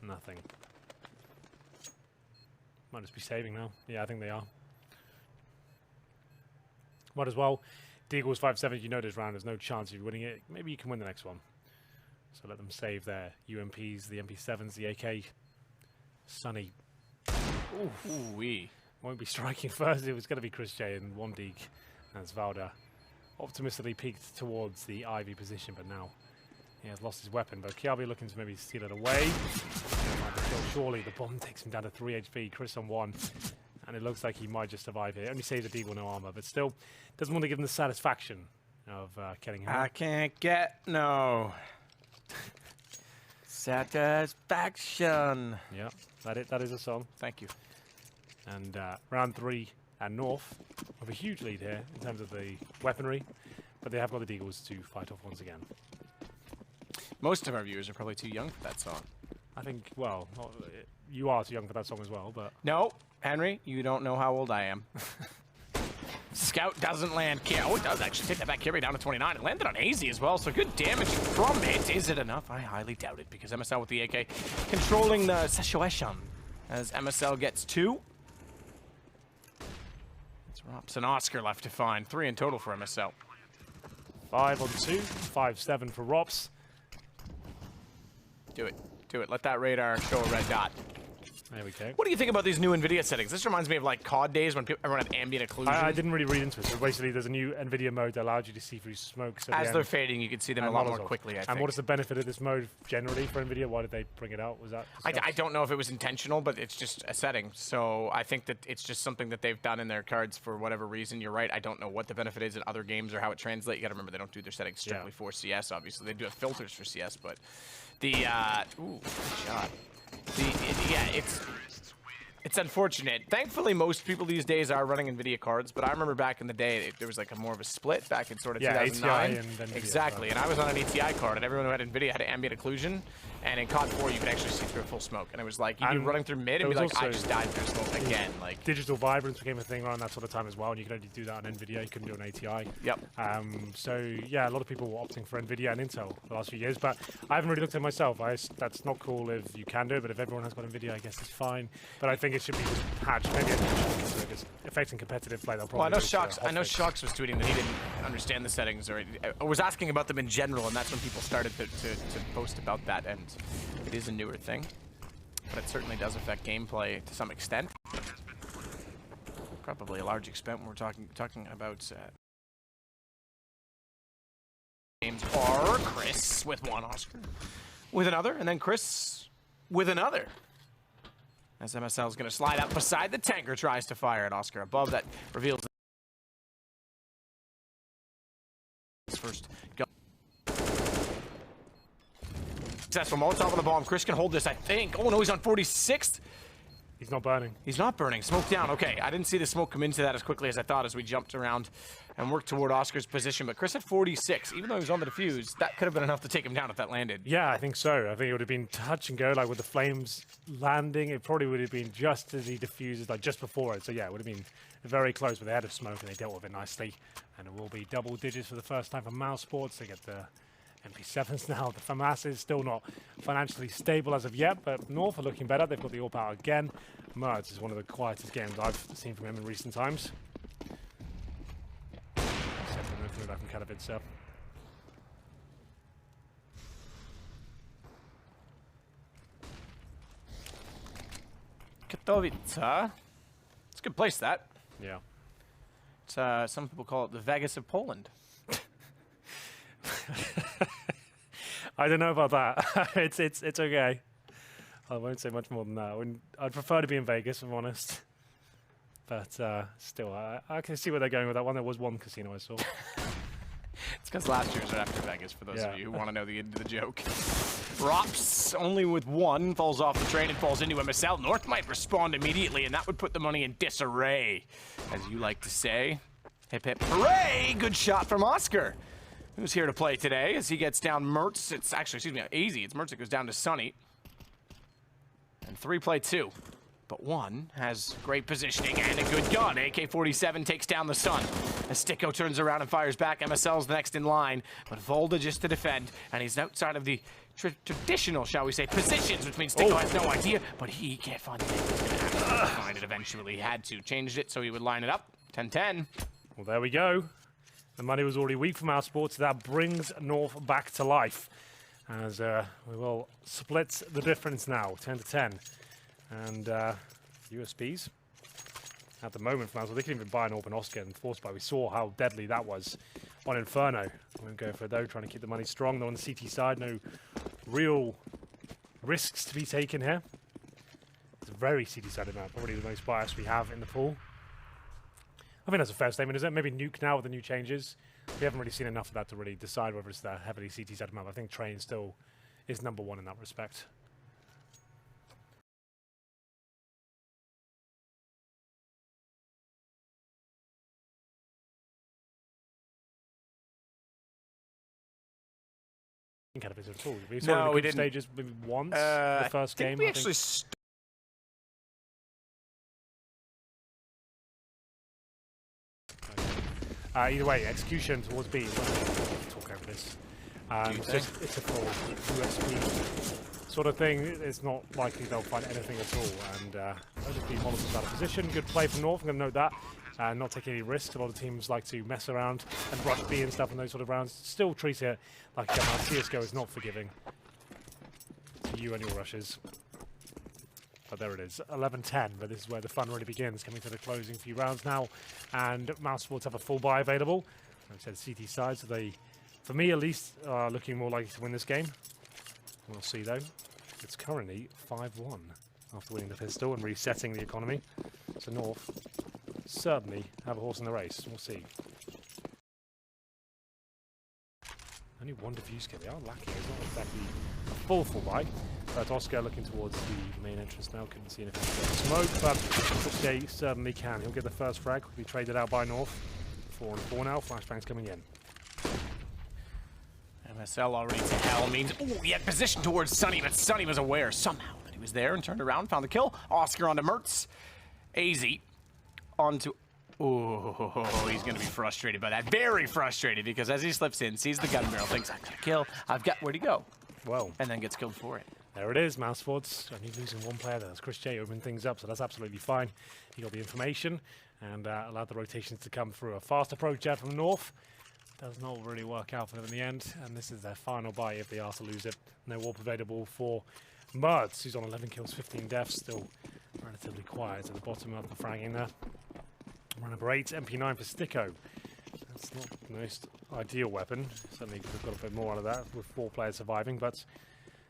Nothing. Might just be saving now. Yeah, I think they are. Might as well. Deagle's 5-7. You know this round, there's no chance of you winning it. Maybe you can win the next one. So let them save their UMPs, the MP7s, the AK. Sunny. Ooh-wee. Won't be striking first. It was going to be Chris J and one Deeg as Valda optimistically peeked towards the Ivy position, but now he has lost his weapon. But Kiabi looking to maybe steal it away. Surely the bomb takes him down to 3 HP. Chris on 1. And it looks like he might just survive here. Only saves the Deagle, no armor, but still doesn't want to give him the satisfaction of killing him. I can't get no satisfaction. Yeah, that is a song. Thank you. And round 3 and North have a huge lead here in terms of the weaponry, but they have got the Deagles to fight off once again. Most of our viewers are probably too young for that song. I think, well, you are too young for that song as well, but... No, Henry, you don't know how old I am. Scout doesn't land. Oh, it does actually take that back carry down to 29. It landed on AZ as well, so good damage from it. Is it enough? I highly doubt it, because MSL with the AK controlling the situation as MSL gets 2. It's Rops and Oscar left to find. 3 in total for MSL. 5 on 2, 5-7 for Rops. Do it. Do it. Let that radar show a red dot. There we go. What do you think about these new NVIDIA settings? This reminds me of like COD days when everyone had ambient occlusion. I didn't really read into it. So basically, there's a new NVIDIA mode that allows you to see through smoke. So as they're fading, you can see them a lot more quickly, I think. And what is the benefit of this mode generally for NVIDIA? Why did they bring it out? Was that I don't know if it was intentional, but it's just a setting. So I think that it's just something that they've done in their cards for whatever reason. You're right. I don't know what the benefit is in other games or how it translates. You got to remember they don't do their settings strictly for CS, obviously. They do have filters for CS, but the ooh, good shot. Yeah, it's unfortunate. Thankfully, most people these days are running NVIDIA cards, but I remember back in the day, there was like a more of a split back in sort of 2009. ATI and NVIDIA, exactly, and I was on an ATI card, and everyone who had NVIDIA had ambient occlusion, and in COD 4, you could actually see through a full smoke, and it was like, you'd be running through mid and be like, I just died through smoke again. Like digital vibrance became a thing around that sort of time as well, and you could only do that on NVIDIA, you couldn't do it on ATI. Yep. So, yeah, a lot of people were opting for NVIDIA and Intel the last few years, but I haven't really looked at it myself. That's not cool if you can do it, but if everyone has got NVIDIA, I guess it's fine. But I think it should be just patched. Maybe if it's affecting competitive play, they'll probably. Well, I know Shocks was tweeting that he didn't understand the settings, or was asking about them in general, and that's when people started to post about that. And it is a newer thing, but it certainly does affect gameplay to some extent. Probably a large extent when we're talking about games are Chris with 1, Oscar with another, and then Chris with another. As MSL is going to slide up beside the tanker, tries to fire at Oscar above. That reveals his first go. Successful Molotov on the bomb. Chris can hold this, I think. Oh no, he's on 46th. He's not burning. He's not burning. Smoke down. Okay, I didn't see the smoke come into that as quickly as I thought as we jumped around and worked toward Oscar's position. But Chris had 46. Even though he was on the defuse, that could have been enough to take him down if that landed. Yeah, I think so. I think it would have been touch and go, like with the flames landing. It probably would have been just as he diffuses, like just before it. So yeah, it would have been very close, but they had a smoke and they dealt with it nicely. And it will be double digits for the first time for Mousesports. They get the MP7s now. The FAMAS is still not financially stable as of yet, but North are looking better. They've got the all-power again. Mertz is one of the quietest games I've seen from him in recent times. Except for nothing back from Katowice. Katowice. It's a good place, that. Yeah. It's, some people call it the Vegas of Poland. I don't know about that. it's okay. I won't say much more than that. I'd prefer to be in Vegas, if I'm honest. But still, I can see where they're going with that one. There was one casino I saw. It's because last year's right after Vegas, for those of you who want to know the end of the joke. Rops only with one, falls off the train and falls into MSL. North might respond immediately, and that would put the money in disarray, as you like to say. Hip hip hooray! Good shot from Oscar, who's here to play today as he gets down Mertz. It's actually, excuse me, easy. It's Mertz that goes down to Sunny. And 3 play 2. But 1 has great positioning and a good gun. AK-47 takes down the Sun. As Sticko turns around and fires back, MSL's the next in line. But Volda just to defend, and he's outside of the traditional, shall we say, positions, which means Sticko has no idea, but he can't find it. He's going to have to find it eventually. He had to. Changed it so he would line it up. 10-10. Well, there we go. The money was already weak for Mousesports. That brings North back to life. As we will split the difference now, 10-10. And USBs at the moment from Mousesports, they can even buy an Orban Oscar and force buy. We saw how deadly that was on Inferno. We won't go for it though, trying to keep the money strong. Though on the CT side, no real risks to be taken here. It's a very CT-sided map, probably the most bias we have in the pool. I think that's a fair statement, isn't it? Maybe Nuke now with the new changes. We haven't really seen enough of that to really decide whether it's that heavily CT-sided map. I think Train still is #1 in that respect. Kind of at all. We saw in the group stages maybe once the first game. We actually either way, execution towards B. Talk over this. It's a full USB sort of thing. It's not likely they'll find anything at all. And they'll just be Molotovs out of position. Good play from North. I'm going to note that. Not taking any risks. A lot of teams like to mess around and rush B and stuff in those sort of rounds. Still treat it like CSGO is not forgiving to you and your rushes. But there it is, 11-10, but this is where the fun really begins, coming to the closing few rounds now. And Mousesports have a full buy available. Like I said, CT side, so they, for me at least, are looking more likely to win this game. We'll see though. It's currently 5-1 after winning the pistol and resetting the economy. So North certainly have a horse in the race. We'll see. Only one diffuse kit. They are lacking. It's not exactly a full buy. But Oscar looking towards the main entrance now. Couldn't see anything smoke, but Crochet certainly can. He'll get the first frag. Will be traded out by North. 4-4 now. Flashbang's coming in. MSL already to hell means, oh, he had position towards Sunny, but Sunny was aware somehow that he was there and turned around, found the kill. Oscar onto Mertz. AZ onto, oh, he's going to be frustrated by that. Very frustrated, because as he slips in, sees the gun barrel, thinks, I've got a kill, I've got where to go. Well, and then gets killed for it. There it is, Mousesports. Only losing one player there. That's Chris J opening things up, so that's absolutely fine. He got the information and allowed the rotations to come through. A fast approach jet from North. Does not really work out for them in the end, and this is their final buy if they are to lose it. No warp available for Mertz, who's on 11 kills, 15 deaths, still relatively quiet at the bottom of the fragging there. Run number 8, MP9 for Sticko. That's not the most ideal weapon. Certainly could have got a bit more out of that with 4 players surviving, but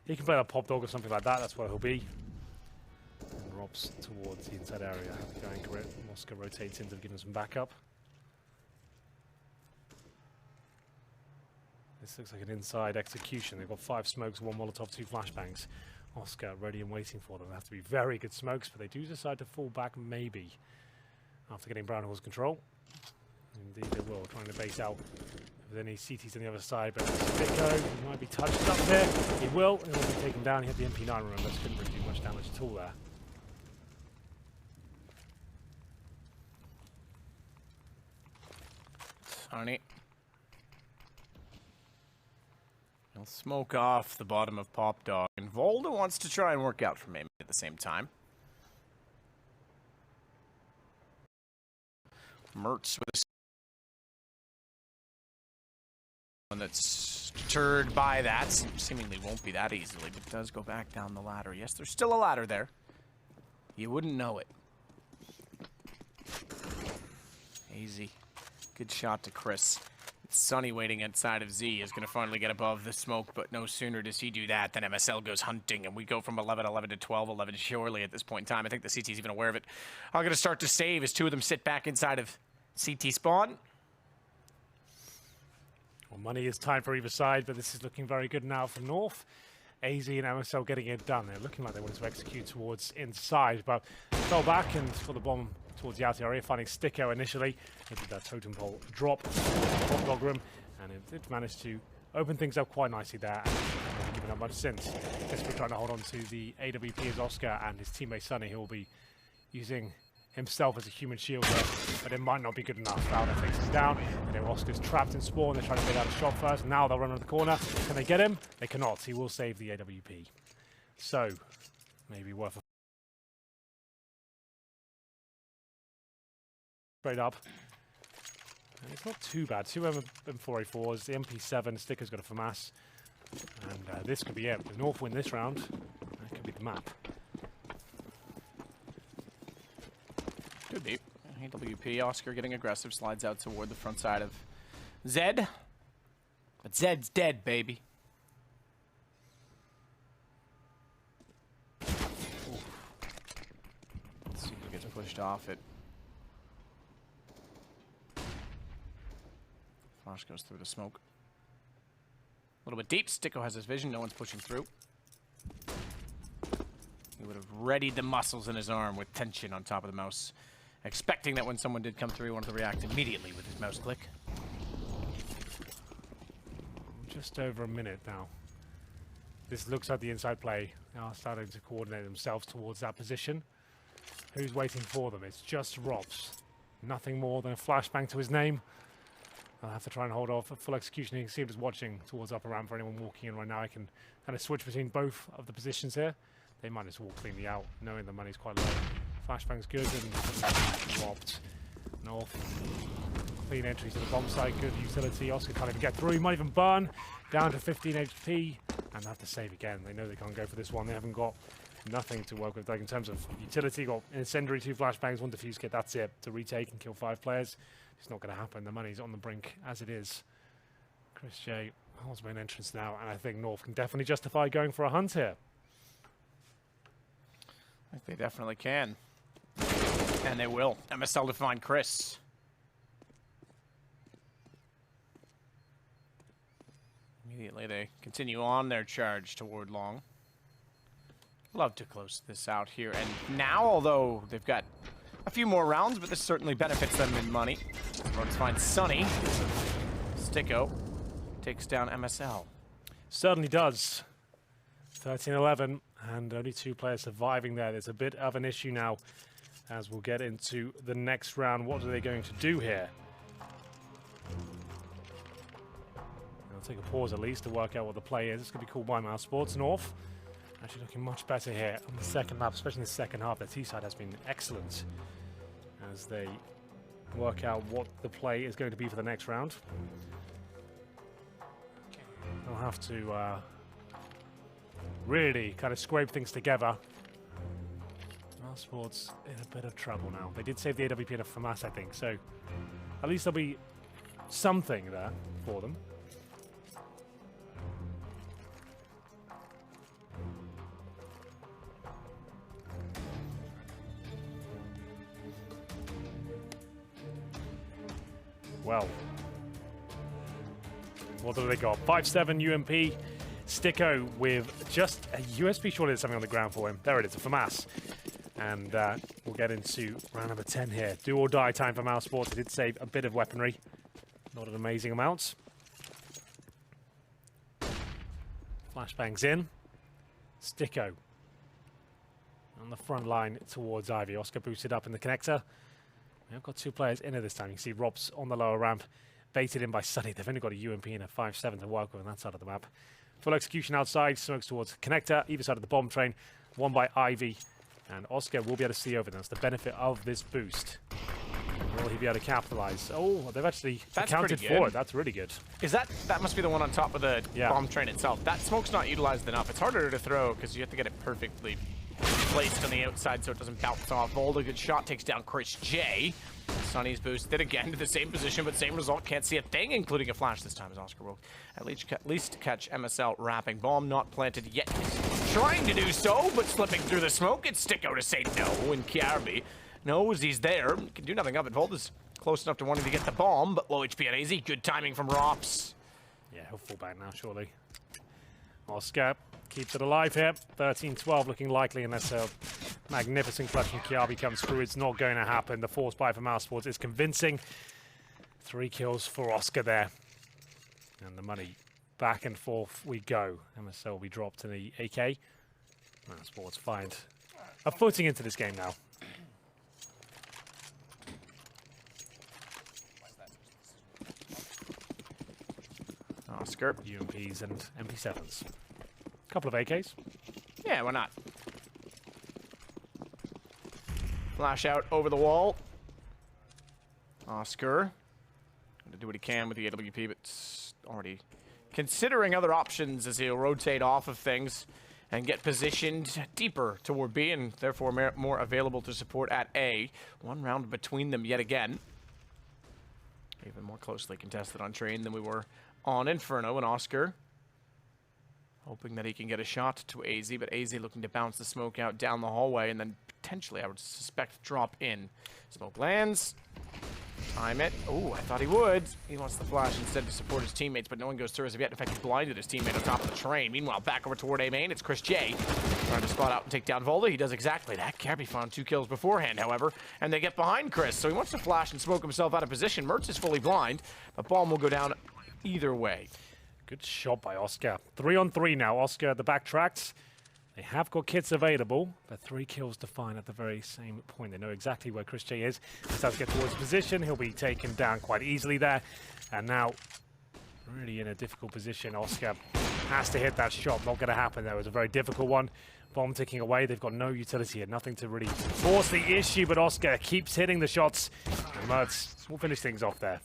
he can play a pop dog or something like that. That's where he'll be. And Rob's towards the inside area. Going for it. Moscow rotates in to give him some backup. This looks like an inside execution. They've got 5 smokes, 1 Molotov, 2 flashbangs. Oscar ready and waiting for them. They have to be very good smokes, but they do decide to fall back maybe after getting Brownhill's control. Indeed they will, trying to base out with any CTs on the other side, but Stico, he might be touched up there. He will be taken down. He had the MP9, remember, so couldn't really do much damage at all there. Arnie. He'll smoke off the bottom of Pop Dog, and Volda wants to try and work out from him at the same time. Mertz with a one that's deterred by that. Seemingly won't be that easily, but does go back down the ladder. Yes, there's still a ladder there. You wouldn't know it. Easy. Good shot to Chris. Sunny waiting inside of Z is going to finally get above the smoke, but no sooner does he do that than MSL goes hunting, and we go from 11-11 to 12-11 surely at this point in time. I think the CT's even aware of it. I'm going to start to save as two of them sit back inside of CT spawn. Well, money is tied for either side, but this is looking very good now for North. AZ and MSL getting it done. They're looking like they wanted to execute towards inside, but fell back and for the bomb towards the outer area, finding Sticko initially. They did that totem pole drop in the hot dog room, and it did manage to open things up quite nicely there, and not giving up much since. Desperately trying to hold on to the AWP as Oscar and his teammate Sunny, who will be using himself as a human shield there, but it might not be good enough. Now that takes him down, and then Oscar's trapped in spawn. They're trying to get out a shot first. Now they'll run around the corner. Can they get him? They cannot. He will save the AWP. So, maybe worth a straight up. And it's not too bad. 2 M4A4s, the MP7, Sticker's got a FAMAS. And this could be it. The North win this round. That could be the map. Could be. AWP, Oscar getting aggressive, slides out toward the front side of Zed. But Zed's dead, baby. Ooh. Let's see if he gets pushed off it. Flash goes through the smoke. A little bit deep. Sticko has his vision. No one's pushing through. He would have readied the muscles in his arm with tension on top of the mouse, expecting that when someone did come through, he wanted to react immediately with his mouse click. Just over a minute now. This looks like the inside play. They are starting to coordinate themselves towards that position. Who's waiting for them? It's just Robs. Nothing more than a flashbang to his name. I'll have to try and hold off a full execution. You can see him just watching towards upper ramp for anyone walking in right now. I can kind of switch between both of the positions here. They might just walk cleanly out, knowing the money's quite low. Flashbang's good and robbed. North. Clean entry to the bomb site, good utility. Oscar can't even get through. He might even burn. Down to 15 HP. And they have to save again. They know they can't go for this one. They haven't got nothing to work with. Like in terms of utility, got incendiary, 2 flashbangs, 1 defuse kit. That's it. To retake and kill 5 players. It's not going to happen. The money's on the brink as it is. Chris J holds main entrance now, and I think North can definitely justify going for a hunt here. I think they definitely can. And they will. MSL to find Chris. Immediately they continue on their charge toward long. Love to close this out here. And now, although they've got a few more rounds, but this certainly benefits them in money. Let's find Sunny. Sticko takes down MSL. Certainly does. 13-11, and only 2 players surviving there. There's a bit of an issue now as we'll get into the next round. What are they going to do here? I'll take a pause at least to work out what the play is. It's going to be called by Mousesports. North actually looking much better here on the second lap, especially in the second half. The T-side has been excellent as they work out what the play is going to be for the next round. They'll have to really kind of scrape things together. Mousesports in a bit of trouble now. They did save the AWP and a FAMAS, I think, so at least there'll be something there for them. Well, what do they got? 5-7 UMP Sticko with just a USB, surely there's something on the ground for him. There it is, a FAMAS. And we'll get into round number 10 here. Do or die time for Mousesports. It did save a bit of weaponry. Not an amazing amount. Flashbangs in. Sticko on the front line towards Ivy. Oscar boosted up in the connector. We've got 2 players in at this time. You can see Rob's on the lower ramp, baited in by Sunny. They've only got a UMP and a 5-7 to work with on that side of the map. Full execution outside, smokes towards connector, either side of the bomb train. One by Ivy, and Oscar will be able to see over. That's the benefit of this boost. Will he be able to capitalize? Oh, they've actually accounted for it. That's really good. Is that must be the one on top of the bomb train itself? That smoke's not utilized enough. It's harder to throw because you have to get it perfectly placed on the outside so it doesn't bounce off. Volda, good shot, takes down Chris J. Sunny's boosted again to the same position, but same result. Can't see a thing, including a flash this time as Oscar will at least catch MSL wrapping. Bomb not planted yet. He's trying to do so, but slipping through the smoke. It's Sticko to say no, and Kiarby knows he's there. Can do nothing of it. Volda's close enough to wanting to get the bomb, but low HP on AZ. Good timing from Rops. Yeah, he'll fall back now, surely. Oscar keeps it alive here. 13-12 looking likely unless a magnificent clutch from Kiarby comes through. It's not going to happen. The force buy for Mousesports is convincing. 3 kills for Oscar there. And the money back and forth we go. MSL will be dropped to the AK. Mousesports find a footing into this game now. Oscar. UMPs and MP7s. Couple of AKs. Yeah, why not? Flash out over the wall. Oscar gonna do what he can with the AWP, but already considering other options as he'll rotate off of things and get positioned deeper toward B and therefore more available to support at A. 1 round between them yet again. Even more closely contested on train than we were on Inferno, and Oscar hoping that he can get a shot to AZ, but AZ looking to bounce the smoke out down the hallway and then potentially, I would suspect, drop in. Smoke lands. Time it. Oh, I thought he would. He wants the flash instead to support his teammates, but no one goes through as of yet. In fact, he blinded his teammate on top of the train. Meanwhile, back over toward A main, it's Chris J. Trying to spot out and take down Volda. He does exactly that. Kirby found 2 kills beforehand, however, and they get behind Chris, so he wants to flash and smoke himself out of position. Mertz is fully blind, but bomb will go down either way. Good shot by Oscar. 3-on-3 now. Oscar at the backtracks. They have got kits available, but 3 kills to find at the very same point. They know exactly where Chris J is. He starts to get towards position. He'll be taken down quite easily there. And now, really in a difficult position. Oscar has to hit that shot. Not going to happen there. It was a very difficult one. Bomb ticking away. They've got no utility here. Nothing to really force the issue, but Oscar keeps hitting the shots. And Mertz will finish things off there.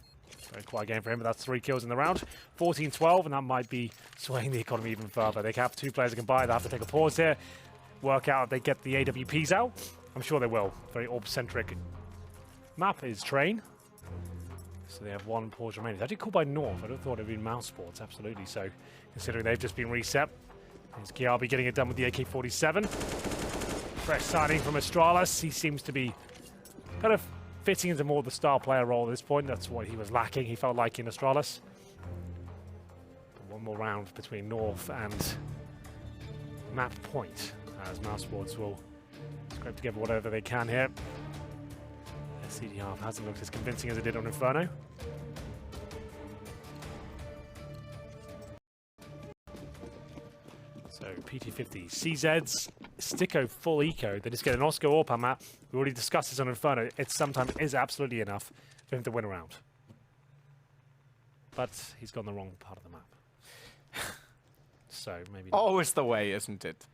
Very quiet game for him, but that's 3 kills in the round. 14-12, and that might be swaying the economy even further. They have 2 players that can buy. They have to take a pause here. Work out if they get the AWPs out. I'm sure they will. Very orb-centric map is train. So they have 1 pause remaining. It's actually called by North. I don't thought it would be Mousesports, absolutely. So considering they've just been reset. Here's Kiarby getting it done with the AK-47. Fresh signing from Astralis. He seems to be kind of fitting into more of the star player role at this point. That's what he was lacking, he felt like, in Astralis. But 1 more round between North and Map Point, as Mousesports will scrape together whatever they can here. Their CD half hasn't looked as convincing as it did on Inferno. So PT50, CZs, Sticko full eco. They just get an Oscar or map. We already discussed this on Inferno. It sometimes is absolutely enough for him to win a round. But he's gone the wrong part of the map. So maybe always the way, isn't it?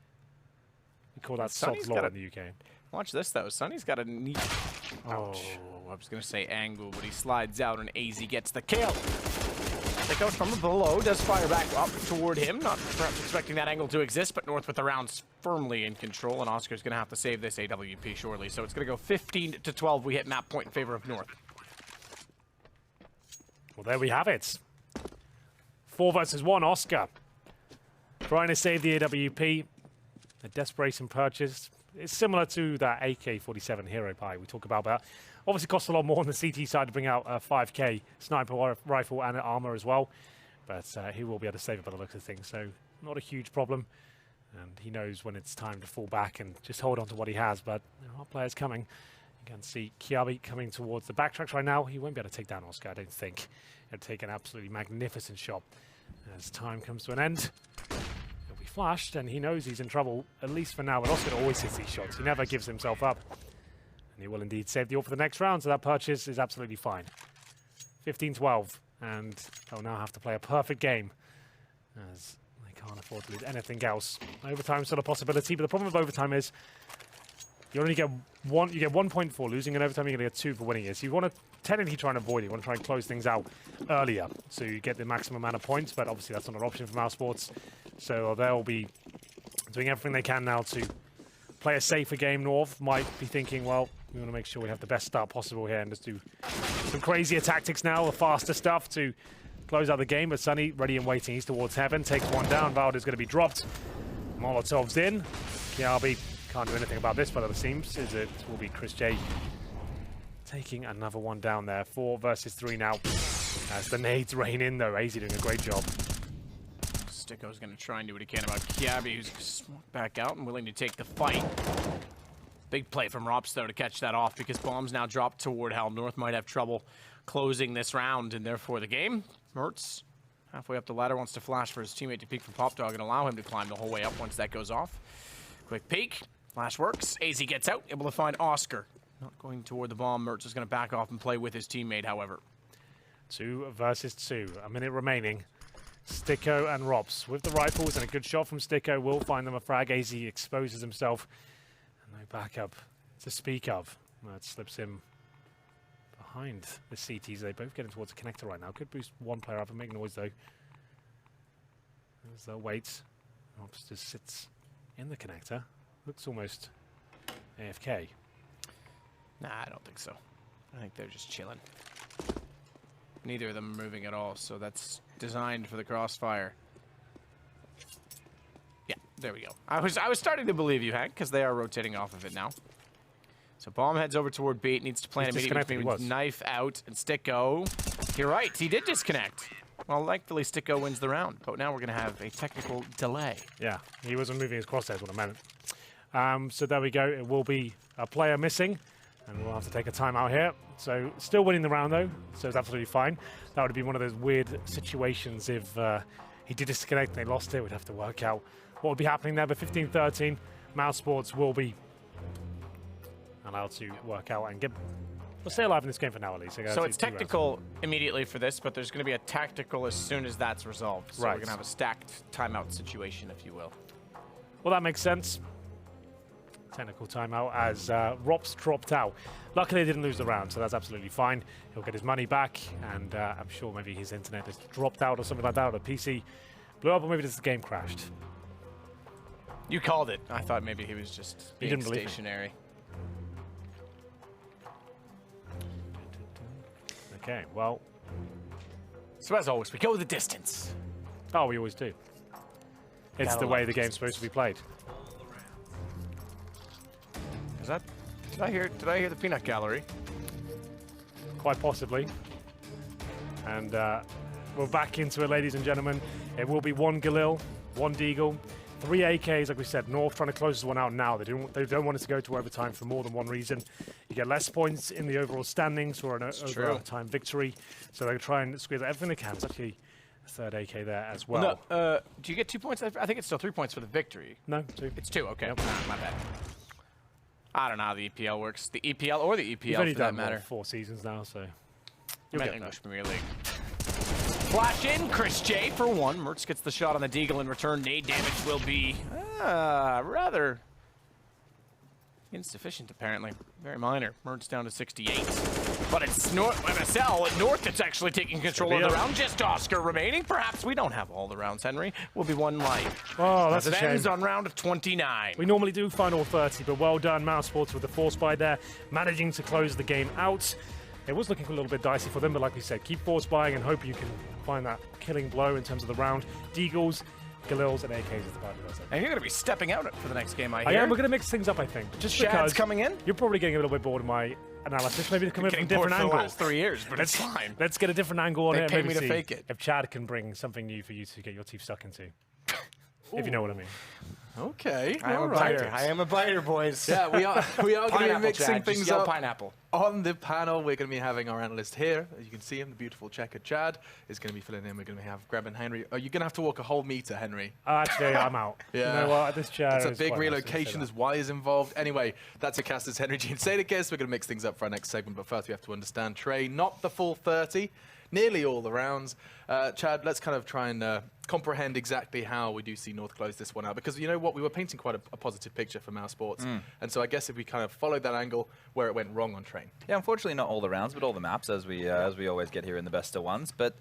We call that sod's law in the UK. Watch this though. Sonny's got a neat. Ouch. Oh, I was gonna say angle, but he slides out and AZ gets the kill. They go from below, does fire back up toward him, not perhaps expecting that angle to exist, but North with the rounds firmly in control, and Oscar's going to have to save this AWP shortly. So it's going to go 15-12. We hit map point in favor of North. Well, there we have it. 4 versus 1, Oscar. Trying to save the AWP. A desperation purchase. It's similar to that AK-47 hero buy we talk about, but obviously costs a lot more on the CT side to bring out a 5K sniper rifle and armor as well. but he will be able to save it by the looks of things, so not a huge problem. And he knows when it's time to fall back and just hold on to what he has, but there are players coming. You can see Kiabi coming towards the backtracks right now. He won't be able to take down Oscar, I don't think. He'll take an absolutely magnificent shot. As time comes to an end, he'll be flashed, and he knows he's in trouble, at least for now, but Oscar always hits these shots. He never gives himself up. And he will indeed save the all for the next round, so that purchase is absolutely fine. 15-12, and they'll now have to play a perfect game, as they can't afford to lose anything else. Overtime's still a possibility, but the problem with overtime is you only get one. You get 1 point for losing, and overtime you're going to get 2 for winning it. So you want to technically try and avoid it. You want to try and close things out earlier, so you get the maximum amount of points. But obviously that's not an option for Mousesports, so they'll be doing everything they can now to play a safer game. North might be thinking, well, we want to make sure we have the best start possible here and just do some crazier tactics now, the faster stuff to close out the game. But Sunny ready and waiting. He's towards heaven, takes one down. Valda's going to be dropped. Molotov's in. Kiabi can't do anything about this, but it seems as it will be Chris J taking another one down there. 4 versus 3 now. As the nades rain in, though. AZ doing a great job. Sticko's going to try and do what he can about Kiabi, who's back out and willing to take the fight. Big play from Rops, though, to catch that off, because bombs now dropped toward Hell. North might have trouble closing this round, and therefore the game. Mertz, halfway up the ladder, wants to flash for his teammate to peek from Pop Dog and allow him to climb the whole way up once that goes off. Quick peek. Flash works. AZ gets out, able to find Oscar. Not going toward the bomb. Mertz is going to back off and play with his teammate, however. 2 versus 2. A minute remaining. Sticko and Rops with the rifles, and a good shot from Sticko will find them a frag. AZ exposes himself. And no backup to speak of. That slips him behind the CTs. They both getting towards the connector right now. Could boost one player up and make noise, though. As they'll wait. Rops just sits in the connector. Looks almost AFK. Nah, I don't think so. I think they're just chilling. Neither of them are moving at all, so that's designed for the crossfire. Yeah, there we go. I was starting to believe you, Hank, because they are rotating off of it now. So bomb heads over toward B. Needs to plant immediately. Knife out and Sticko. You're right, he did disconnect. Well, thankfully Sticko wins the round, but now we're going to have a technical delay. Yeah, he wasn't moving his crosshairs what I meant. So there we go. It will be a player missing, and we'll have to take a timeout here. So still winning the round, though, so it's absolutely fine. That would be one of those weird situations if he did disconnect and they lost it. We'd have to work out what would be happening there. But 15-13, Mousesports will be allowed to work out and we'll stay alive in this game for now, at least. So it's technical immediately for this, but there's going to be a tactical as soon as that's resolved. So we're going to have a stacked timeout situation, if you will. Well, that makes sense. Technical timeout as Rops dropped out. Luckily, they didn't lose the round, so that's absolutely fine. He'll get his money back, and I'm sure maybe his internet has dropped out or something like that, or the PC blew up, or maybe just the game crashed. You called it. I thought maybe he was just being stationary. Okay, well. So as always, we go the distance. Oh, we always do. It's the way the game's supposed to be played. Is that? Did I hear the peanut gallery? Quite possibly. And we're back into it, ladies and gentlemen. It will be 1 Galil, 1 Deagle, 3 AKs, like we said. North trying to close this one out now. They don't want it to go to overtime for more than one reason. You get less points in the overall standings for an overtime victory. So they're trying to squeeze everything they can. It's actually a 3rd AK there as well. No, do you get 2 points? I think it's still 3 points for the victory. No, 2. It's 2, okay. Yep. My bad. I don't know how the EPL works. The EPL or the EPL, You've only for that done matter. 4 seasons now, so you'll get English Premier League. Flash in, Chris J for 1. Mertz gets the shot on the Deagle in return. Nade damage will be rather insufficient, apparently. Very minor. Mertz down to 68. But it's MSL. North that's actually taking control of the round. Just Oscar remaining. Perhaps we don't have all the rounds, Henry. Will be 1 life. Oh, that's a shame. It ends on round of 29. We normally do final 30, but well done, Mousesports, with the force buy there, managing to close the game out. It was looking a little bit dicey for them, but like we said, keep force buying and hope you can find that killing blow in terms of the round. Deagles, Galils, and AKs is the part of it. And you're going to be stepping out for the next game, I hear. I am. We're going to mix things up, I think. Just Shad's because coming in? You're probably getting a little bit bored of my analysis. Maybe come in from Getting different bored for the angle. last 3 years, but it's fine. Let's get a different angle on They it. pay Maybe me to see fake it. if Chad can bring something new for you to get your teeth stuck into. If you know what I mean. Okay. I am all a right. biter. I am a biter, boys. Yeah, we are going to be Pineapple, mixing Chad. things Just yell up. pineapple. On the panel, we're going to be having our analyst here. As you can see him, the beautiful checker Chad is going to be filling in. We're going to have Grab and Henry. Oh, you're going to have to walk a whole meter, Henry. Actually, I'm out. Yeah. You know what? This chair It's a is big quite nice, relocation. There's wires involved. Anyway, that's a caster's Henry G and Sadakis. We're going to mix things up for our next segment. But first, we have to understand Trey. Not the full 30. Nearly all the rounds. Chad, let's kind of try and comprehend exactly how we do see North close this one out. Because you know what? We were painting quite a positive picture for Mousesports. And so I guess if we kind of followed that angle where it went wrong on Train. Yeah, unfortunately not all the rounds, but all the maps, as we always get here in the best of ones. But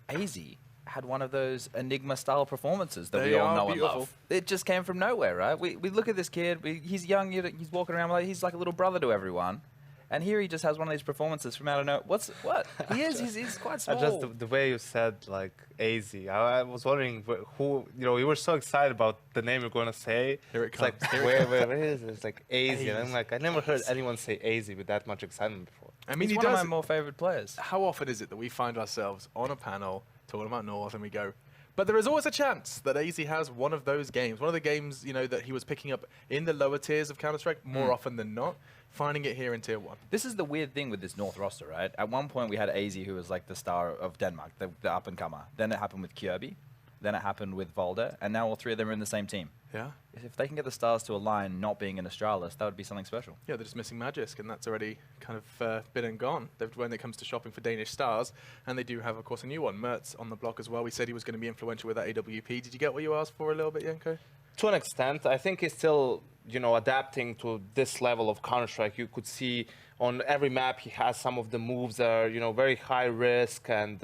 AZ had one of those Enigma-style performances that we all know and love. It just came from nowhere, right? We look at this kid. He's young. He's walking around like he's like a little brother to everyone. And here he just has one of these performances from out of nowhere. What? He is. He's quite small. Just the way you said, like, AZ. I was wondering who, you know, you were so excited about the name you're going to say. Here it It's comes. like, where is it? It's like AZ. And I'm like, I never heard anyone say AZ with that much excitement before. I mean, He's he one of does. my more favorite players. How often is it that we find ourselves on a panel talking about North and we go, but there is always a chance that AZ has one of those games, one of the games, you know, that he was picking up in the lower tiers of Counter-Strike more often than not, finding it here in Tier 1. This is the weird thing with this North roster, right? At one point, we had AZ, who was like the star of Denmark, the up-and-comer. Then it happened with Kirby. Then it happened with Volder. And now all three of them are in the same team. Yeah? If they can get the stars to align not being an Astralis, that would be something special. Yeah, they're just missing Magisk, and that's already kind of been and gone when it comes to shopping for Danish stars. And they do have, of course, a new one, Mertz, on the block as well. We said he was going to be influential with that AWP. Did you get what you asked for a little bit, Yenko? To an extent, I think he's still, you know, adapting to this level of Counter-Strike. You could see on every map he has some of the moves that are, you know, very high risk, and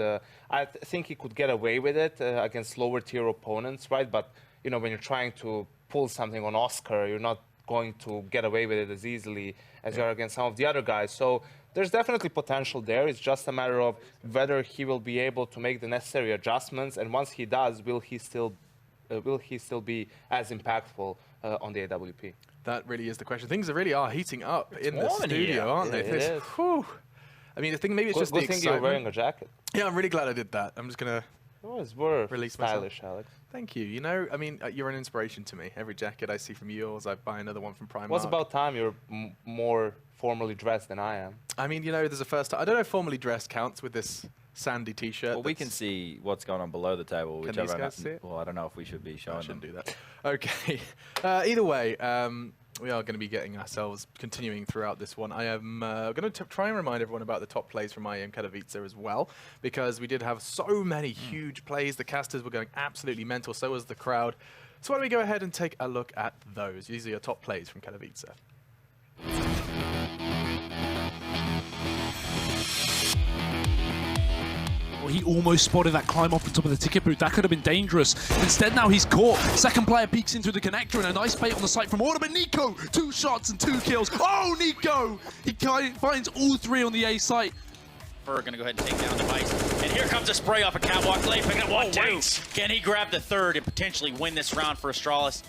I think he could get away with it against lower tier opponents, right? But, you know, when you're trying to pull something on Oscar, you're not going to get away with it as easily as you are against some of the other guys. So there's definitely potential there. It's just a matter of whether he will be able to make the necessary adjustments, and once he does, will he still be as impactful on the AWP? That really is the question. Things really are heating up in the warm in studio, here. aren't they? It is. Whew. I mean, I think maybe it's just the Good thing excitement. you're wearing a jacket. Yeah, I'm really glad I did that. I'm just going to Always were release myself. stylish, Alex. Thank you. You know, I mean, you're an inspiration to me. Every jacket I see from yours, I buy another one from Primark. Well, it's about time you're more formally dressed than I am. I mean, you know, there's a first time. I don't know if formally dressed counts with this sandy T-shirt. Well, we can see what's going on below the table. Can whichever these guys see it? Well, I don't know if we should be I showing shouldn't them. do that. Okay. Either way, we are going to be getting ourselves continuing throughout this one. I am going to try and remind everyone about the top plays from IEM Katowice as well, because we did have so many huge plays. The casters were going absolutely mental, so was the crowd. So why don't we go ahead and take a look at those. These are your top plays from Katowice. Well, he almost spotted that climb off the top of the ticket booth. That could have been dangerous. Instead, now he's caught. Second player peeks into the connector and a nice bait on the site from Order. But Nico, 2 shots and 2 kills. Oh, Nico! He finds all 3 on the A site. We're going to go ahead and take down Device. And here comes a spray off a catwalk. Lay picking up 1-2. Can he grab the third and potentially win this round for Astralis?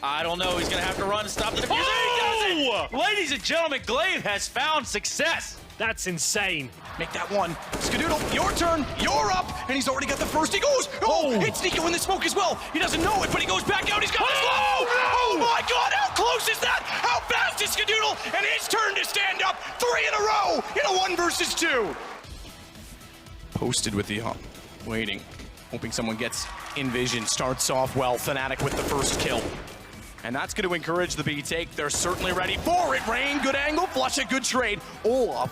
I don't know. He's going to have to run and stop the defuse. He does it! Ladies and gentlemen, Glaive has found success. That's insane. Make that one. Skadoodle, your turn. You're up. And he's already got the first. He goes. Oh, hits Nico in the smoke as well. He doesn't know it, but he goes back out. He's got this one. Oh my God. How close is that? How fast is Skadoodle? And his turn to stand up. 3 in a row in a 1 versus 2. Posted with the waiting. Hoping someone gets in vision. Starts off well. Fnatic with the first kill. And that's going to encourage the B take. They're certainly ready for it. Rain, good angle. Flush a good trade. Olaf,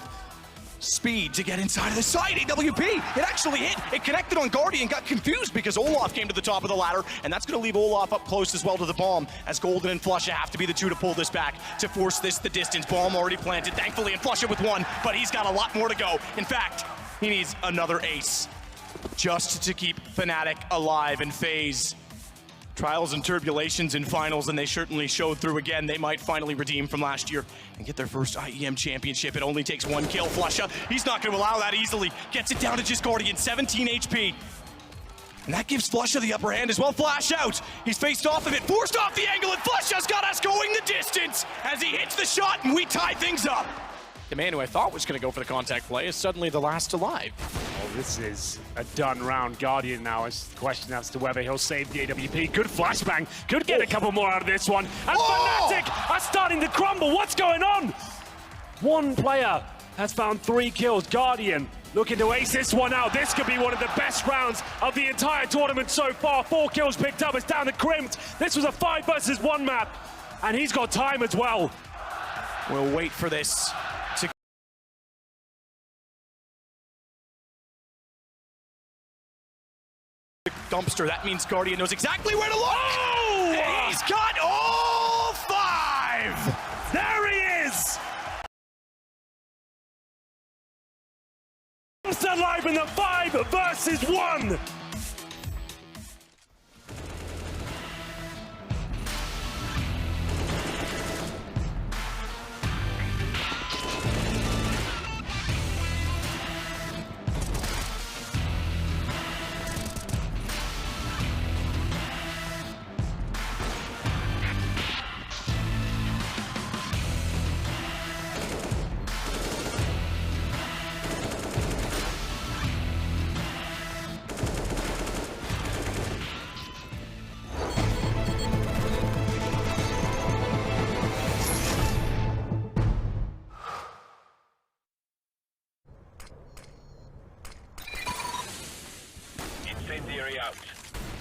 speed to get inside of the side. AWP, it actually hit. It connected on Guardian, got confused because Olaf came to the top of the ladder, and that's going to leave Olaf up close as well to the bomb, as Golden and Flusha have to be the 2 to pull this back, to force this the distance. Bomb already planted, thankfully, and Flusha with 1, but he's got a lot more to go. In fact, he needs another ace just to keep Fnatic alive and FaZe. Trials and turbulations in finals, and they certainly showed through again. They might finally redeem from last year and get their first IEM championship. It only takes 1 kill. Flusha, he's not going to allow that easily. Gets it down to just Guardian, 17 HP. And that gives Flusha the upper hand as well. Flash out. He's faced off of it, forced off the angle, and Flusha's got us going the distance as he hits the shot, and we tie things up. the man who I thought was going to go for the contact play is suddenly the last alive. Oh, this is a done round. Guardian now is the question as to whether he'll save the AWP. Good flashbang. Could get a couple more out of this one. And Fnatic are starting to crumble. What's going on? One player has found 3 kills. Guardian looking to ace this one out. This could be one of the best rounds of the entire tournament so far. 4 kills picked up. It's down to Crimped. This was a 5 versus 1 map. And he's got time as well. We'll wait for this to dumpster. That means Guardian knows exactly where to look. Oh! And he's got all 5. There he is! Dumpster live in the 5 versus 1.